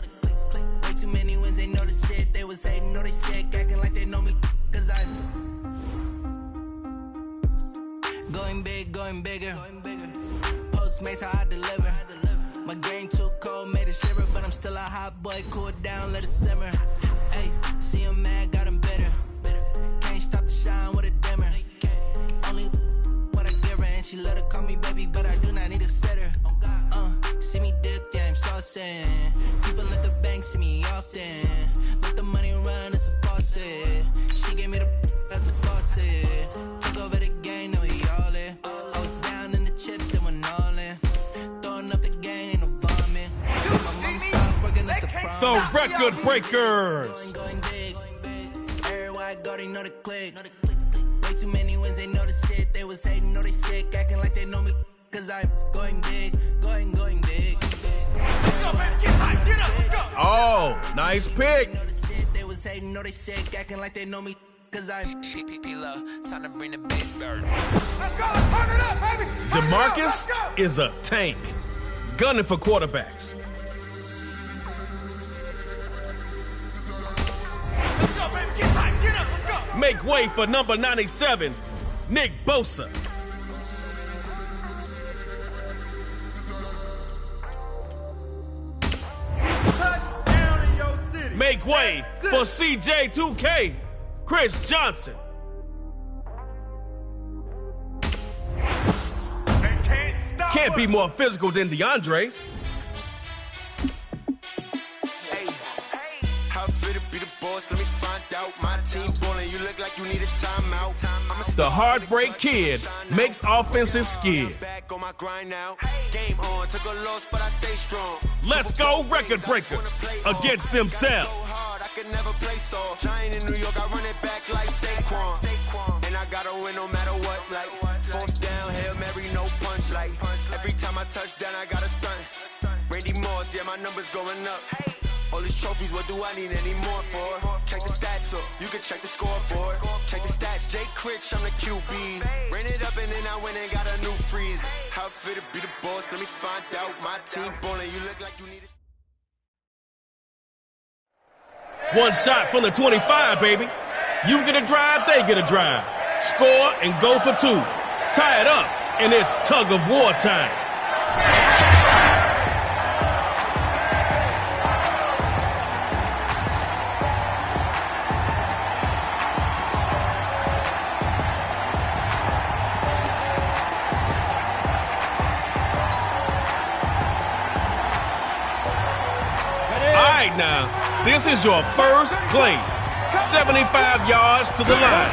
Way too many wins, they know the shit. They was hating, know they sick, acting like they know me. Cause I'm going big, going bigger. Postmates how I deliver. My game too cold, made it shiver, but I'm still a hot boy. Cool it down, let it simmer. Hey, see him mad, got him bitter. Can't stop the shine with a dimmer. Only what I give her, and she let her call me baby, but I do not need a sitter. See me dip, yeah, I'm saucing. People at the bank see me often. Let the money run, it's a faucet. She gave me the that's a faucet. Took over the game, now we all in. I was down in the chips, then went all in. Throwing up the game, ain't no bombing. My mama stopped working at the prom. The Record Breakers. Going big. Everywhere I go, they know the click. Way too many wins, they know the shit. They was hating, know they sick, acting like they know me. Cause I'm going big, going big. Oh, nice pick. They was hating, know they sick, acting like they know me. Cause I'm PPP love, time to bring the bass bird. Let's go, turn it up, baby. DeMarcus is a tank, gunning for quarterbacks. Let's go, baby. Get right, get up, let's go. Make way for number 97, Nick Bosa. Touchdown in your city. Make way for CJ2K, Chris Johnson. They can't stop Can't be more physical than DeAndre. Hey, how fit to be the boss? Let me find out. My team ballin', you look like you need a timeout. The Heartbreak Kid makes offenses skid. Back on my grind now. Game on, took a loss, but I stay strong. Let's go Record Breakers against themselves. Hard, I could never play soft. Giant in New York, I run it back like Saquon. And I gotta win no matter what. Like fourth down, Hail Mary, no punch. Like every time I touch down, I gotta stunt. Randy Moss, yeah, my numbers going up. All these trophies, what do I need any more for? Check the stats up, you can check the scoreboard. Check the stats, Jay Critch, I'm the QB. Ran it up and then I went and got a new freeze. How fit to be the boss, let me find out. My team ballin', you look like you need it. One shot from the 25, baby. You get a drive, they get a drive. Score and go for two. Tie it up, and it's tug of war time. Now, this is your first play. 75 yards to the line.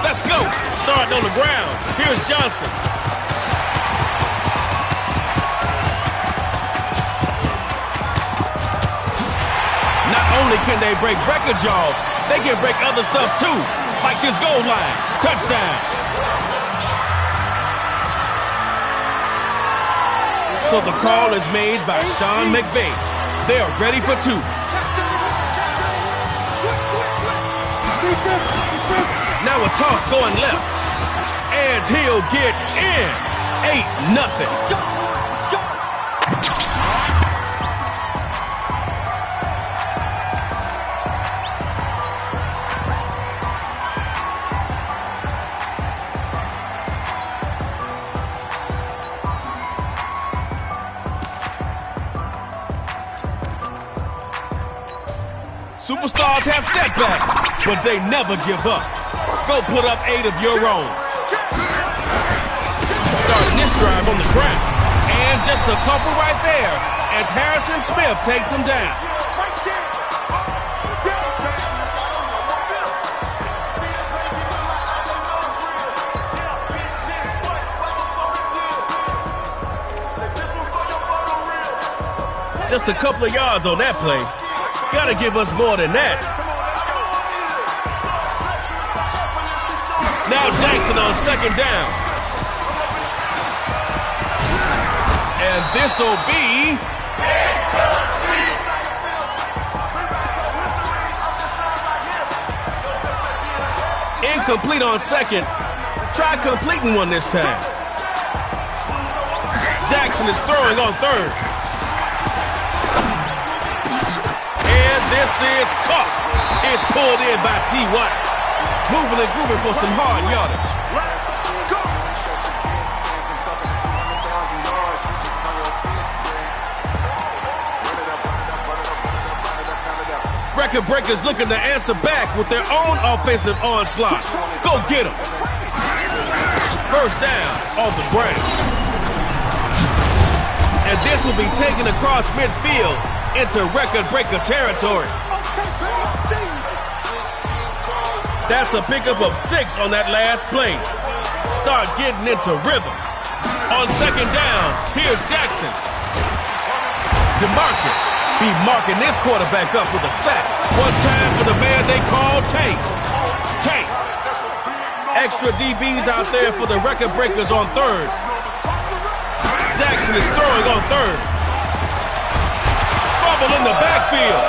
Let's go. Starting on the ground. Here's Johnson. Not only can they break records, y'all, they can break other stuff too, like this goal line. Touchdown. So the call is made by Sean McVay. They are ready for two. Now a toss going left. And he'll get in. 8-0. Superstars have setbacks, but they never give up. Go put up 8 of your own. Starting this drive on the ground. And just a couple right there as Harrison Smith takes him down. Just a couple of yards on that play. Gotta give us more than that. Now Jackson on second down. And this'll be incomplete on second. Try completing one this time. Jackson is throwing on third. This is caught. It's pulled in by T.Y. Moving and grooving for some hard yardage. Record breakers looking to answer back with their own offensive onslaught. Go get them. First down on the ground. And this will be taken across midfield into record breaker territory. That's a pickup of 6 on that last play. Start getting into rhythm. On second down, here's Jackson. DeMarcus be marking this quarterback up with a sack. One time for the man they call Tank. Tank. Extra DBs out there for the record breakers on third. Jackson is throwing on third. In the backfield.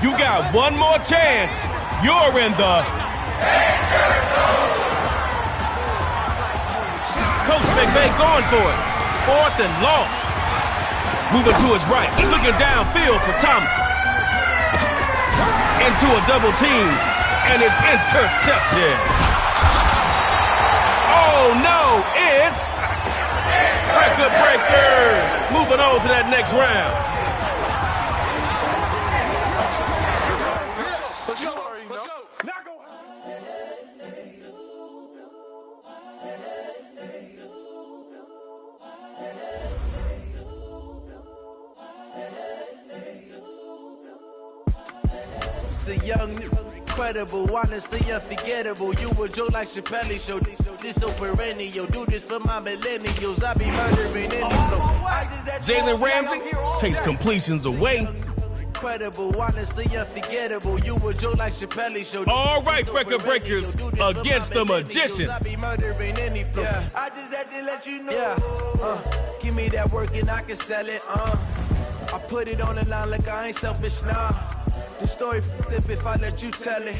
You got one more chance. You're in the Coach McVay going for it. 4th and long. Moving to his right. Looking downfield for Thomas. Into a double team. And it's intercepted. Oh, no. It's record breakers. Moving on to that next round. The young, incredible, honestly unforgettable. You a joke like Chappelle Show. This so perennial. Do this for my millennials. I be murdering any flow. Jalen Ramsey takes completions away. Incredible, honestly unforgettable. You a joke like Chappelle Show. All right, record breakers against the Magicians. I be murdering any flow. Yeah. I just had to let you know. Yeah. Give me that work and I can sell it. I put it on the line like I ain't selfish, nah. The story flip if I let you tell it.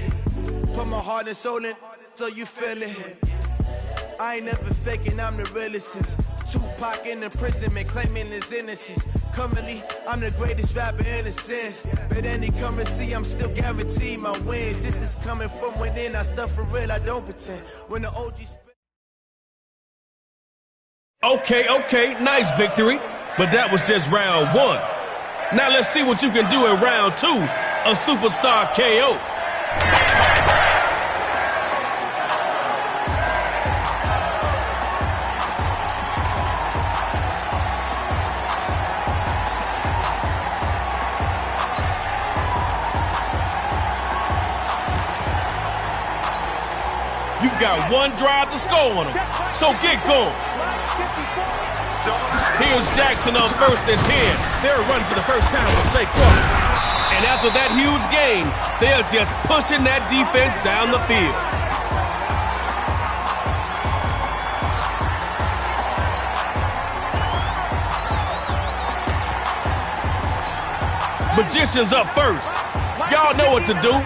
Put my heart and soul in so you feel it. I ain't never faking, I'm the realest since Tupac in imprisonment, claiming his innocence. Currently, I'm the greatest rapper in a sense. But any currency, I'm still guaranteed my wins. This is coming from within, I stuff for real, I don't pretend. When the OG Okay, nice victory. But that was just round 1. Now let's see what you can do in round 2. A superstar KO. You've got one drive to score on them, so get going. Here's Jackson on 1st and 10. They're running for the first time with Saquon. And after that huge gain, they're just pushing that defense down the field. Magicians up first. Y'all know what to do.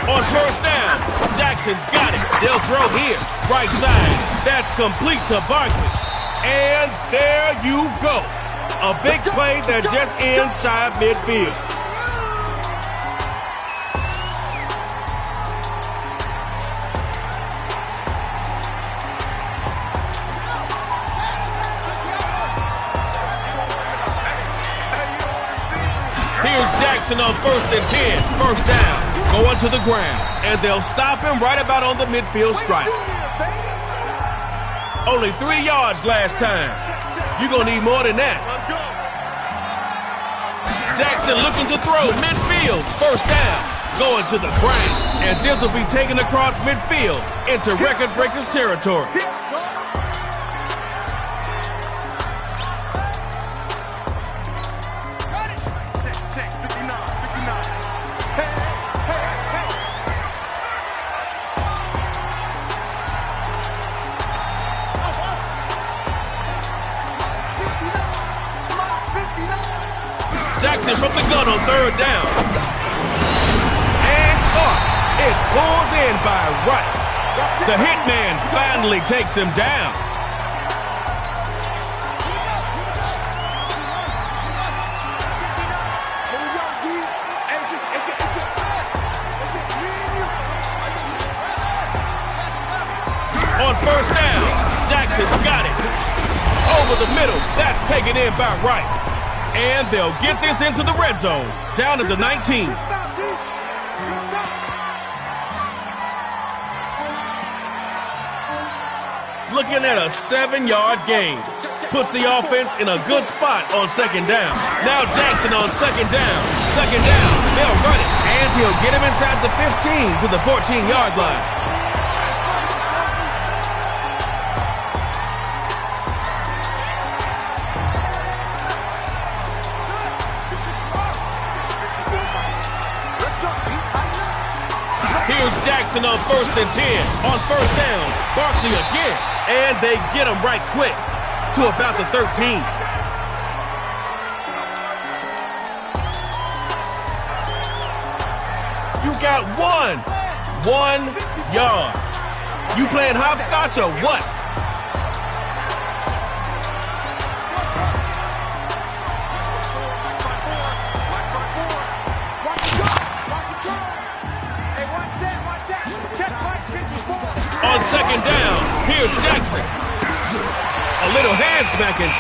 On first down, Jackson's got it. They'll throw here. Right side. That's complete to Barkley. And there you go. A big play that just inside midfield. Here's Jackson on 1st and 10. First down. Going to the ground. And they'll stop him right about on the midfield stripe. Only 3 yards last time. You're going to need more than that. Jackson looking to throw midfield. First down. Going to the ground. And this will be taken across midfield into Record Breakers territory. Jackson from the gun on 3rd down. And caught. It's pulled in by Rice. The hitman finally takes him down. On first down, Jackson's got it. Over the middle, that's taken in by Rice. And they'll get this into the red zone, down at the 19. Looking at a 7-yard gain. Puts the offense in a good spot on 2nd down. Now Jackson on 2nd down. 2nd down, they'll run it. And he'll get him inside the 15 to the 14-yard line. Here's Jackson on 1st and 10. On 1st down, Barkley again. And they get him right quick to about the 13. You got 1 yard. You playing hopscotch or what? On 2nd down, here's Jackson. A little hand smacking.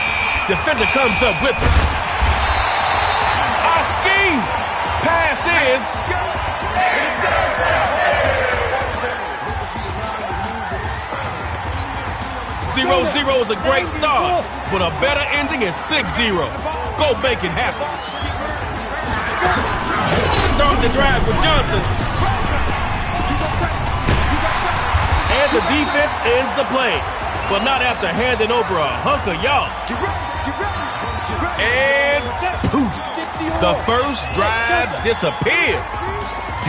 Defender comes up with it. A scheme. Pass is. 0-0 is a great start, but a better ending is 6-0. Go make it happen. Start the drive with Johnson. And the defense ends the play, but not after handing over a hunk of yards. And poof, the first drive disappears.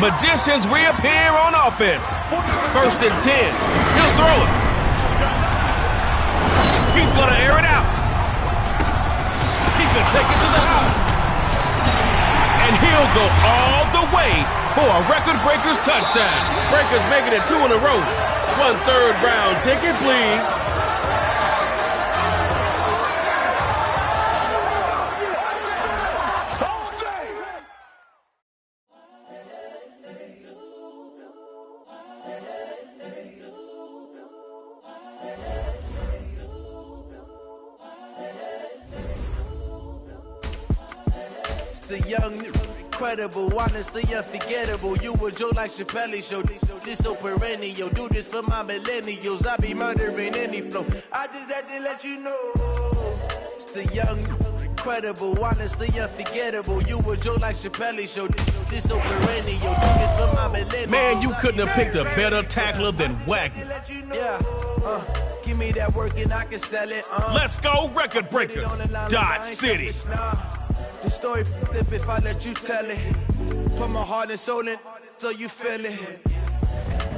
Magicians reappear on offense. 1st and 10, he'll throw it. He's gonna air it out. He could take it to the house. And he'll go all the way for a Record Breakers touchdown. Breakers making it 2 in a row. 1/3 round ticket, please. The young, incredible, honestly unforgettable. You a Joe like Chappelle show. This so perennial. Do this for my millennials. I be murdering any flow. I just had to let you know. It's the young, incredible, honestly unforgettable. You a Joe like Chappelle show. This so perennial. Do this for my millennials. Man, you couldn't have picked a better tackler than Wagner. Yeah, give me that work and I can sell it. Let's go, Record Breakers. Dodge City. The story flip if I let you tell it. Put my heart and soul in so you feel it.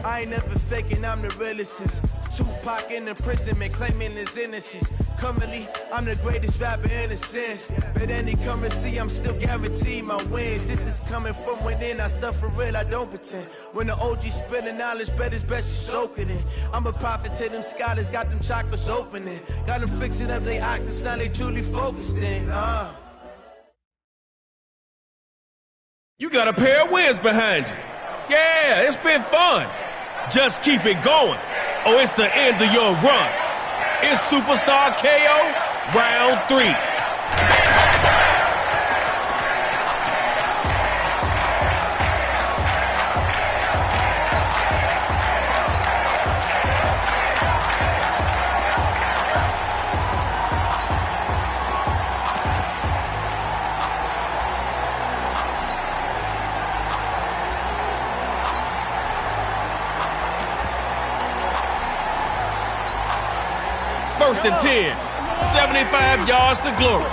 I ain't never faking, I'm the realest since Tupac in imprisonment, claiming his innocence. Currently, I'm the greatest rapper in a sense. But any currency, I'm still guaranteed my wins. This is coming from within. I stuff for real, I don't pretend. When the OG spilling knowledge, bet it's best you soak it in. I'm a prophet to them scholars, got them chakras opening. Got them fixing up they octaves, now they truly focused in. You got a pair of wins behind you. Yeah, it's been fun. Just keep it going, or it's the end of your run. It's Superstar KO, round 3. First and 10, 75 yards to glory.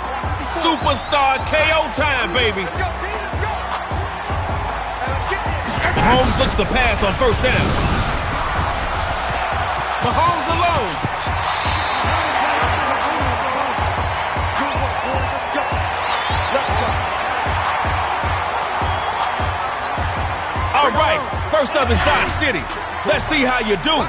Superstar KO time, baby. Mahomes looks to pass on first down. Mahomes alone. All right, first up is Dodge City. Let's see how you do.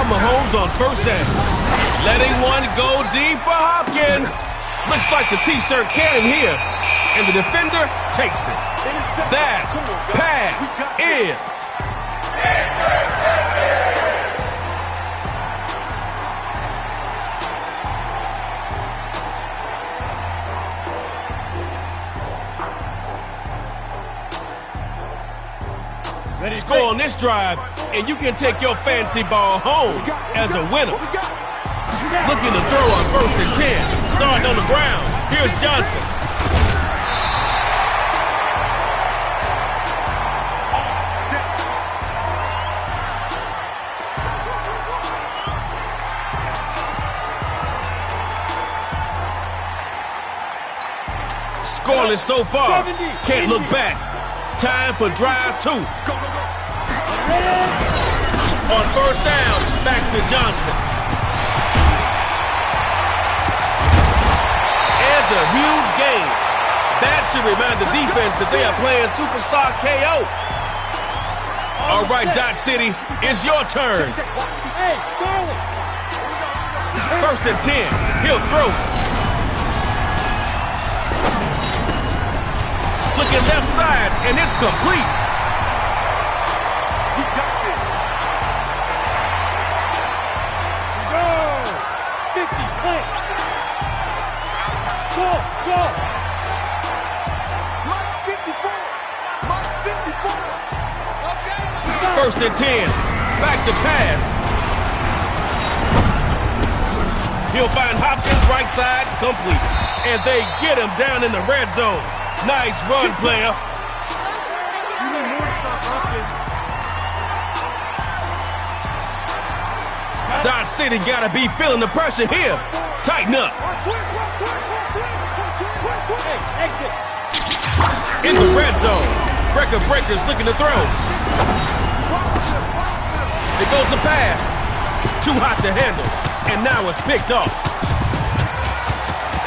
Mahomes on first down. Letting one go deep for Hopkins. Looks like the T-shirt cannon here. And the defender takes it. That pass is score on this drive, and you can take your fantasy ball home as a winner. Looking to throw on first and 10. Starting on the ground. Here's Johnson. Scoreless so far. Can't look back. Time for drive 2. On first down, back to Johnson. And a huge gain. That should remind the defense that they are playing Superstar KO. All right, Dodge City, it's your turn. First and 10, he'll throw. Looking left side, and it's complete. He got this. Go! 50, play. Go! Mark 54. Mark 54. Okay. First and 10. Back to pass. He'll find Hopkins right side, complete. And they get him down in the red zone. Nice run, player. You need more to stop Hopkins. Dodge City gotta be feeling the pressure here. Tighten up. Exit. In the red zone. Record breakers looking to throw. It goes the pass. Too hot to handle. And now it's picked off.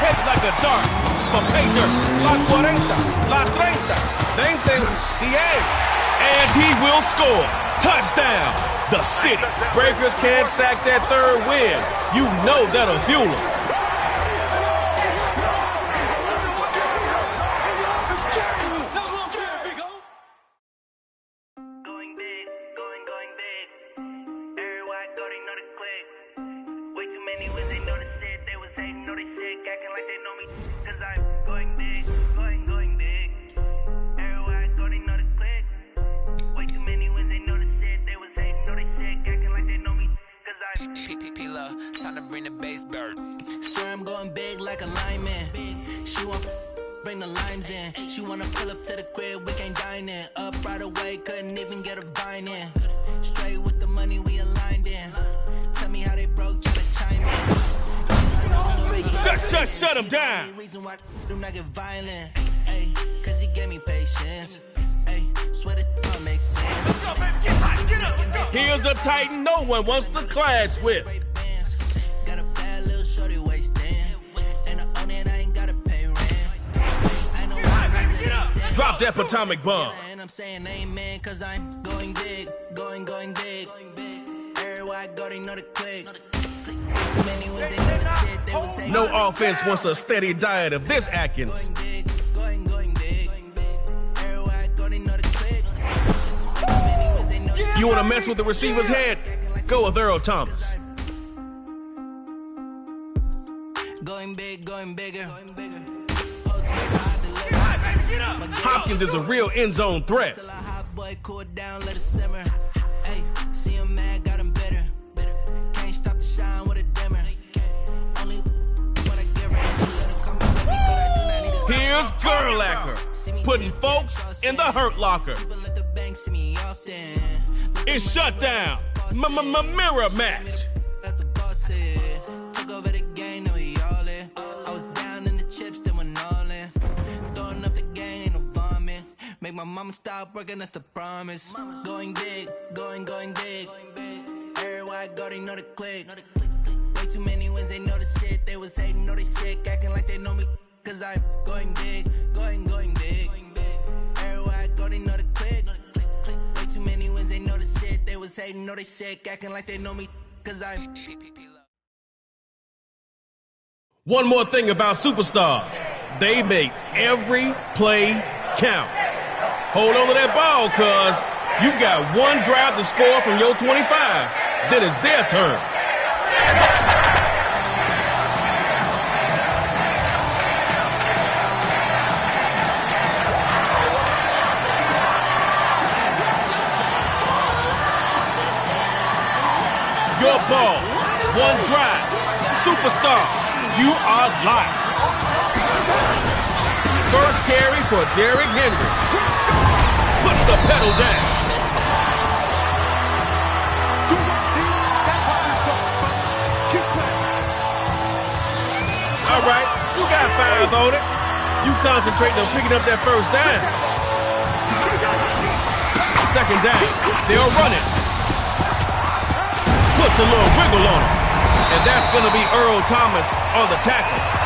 Hit like a dart. For Pater. La 40. La 30. 20. 10. And he will score. Touchdown. The City. Breakers can't stack that third win. You know that'll fuel them. Going big, going big. Everywhere I go, they know the click. Way too many wins, they know the shit. They was hating, know they sick, acting like they know me. Cause I'm going big, going big. Everywhere I go, they know the click. Way too many wins, they know the shit. They was hating, know they sick, acting like they know me. Cause I'm P-P-P-Love, time to bring the bass bird. Swear I'm going big like a lineman. She want bring the limes in. She wanna pull up to the crib, we can't dine in. Up right away, couldn't even get a vine in. Straight with the money we aligned in. Tell me how they broke, try to chime in. Shut him down. Reason why do not get violent. Ay, cause he gave me patience. Ay, Here's a Titan no one wants to clash with. Got a bad little shorty wasting. And I own it, I ain't gotta pay rent. I know Drop that atomic bomb. and I'm saying amen, cause I'm going big, going big. Everywhere I go, they know the click. Too many wins, they know the shit, they was saying No offense wants a steady diet of this Atkins. going big. Everywhere I go, they know the click. Too many wins, they know the You want to mess with the receiver's head? Go with Earl Thomas. going big, going bigger. Post I deliver. Hopkins is a real end zone threat. Till a hot boy cool down, let it simmer. Hey, see him mad, got him bitter. Can't stop the shine with a dimmer. Only when I get ready, she let him come back with me, but I do not need a Here's Gerlacher, putting folks in the hurt locker. People at the bank see me often. It's shut down. Mirror match. That's a boss is. Took over the game, now we all in. I was down in the chips, then went all in. Throwing up the game, ain't no vomit. Make my mama stop working, that's the promise. Going big, going big. Everywhere I go, they know the click. Way too many wins, they know the shit. They was hating, know they sick, acting like they know me. Cause I'm going big, going big. Everywhere I go, they know the click. Way too many wins, they know the shit. They was hating, know they sick, acting like they know me. Cause I'm One more thing about superstars. They make every play count. Hold on to that ball, cuz you got one drive to score from your 25. Then it's their turn. Your ball, one drive. Superstar, you are live. First carry for Derrick Henry. Puts the pedal down. All right, you got 5 on it. You concentrating on picking up that first down. Second down, they'll run it. Puts a little wiggle on it. And that's going to be Earl Thomas on the tackle.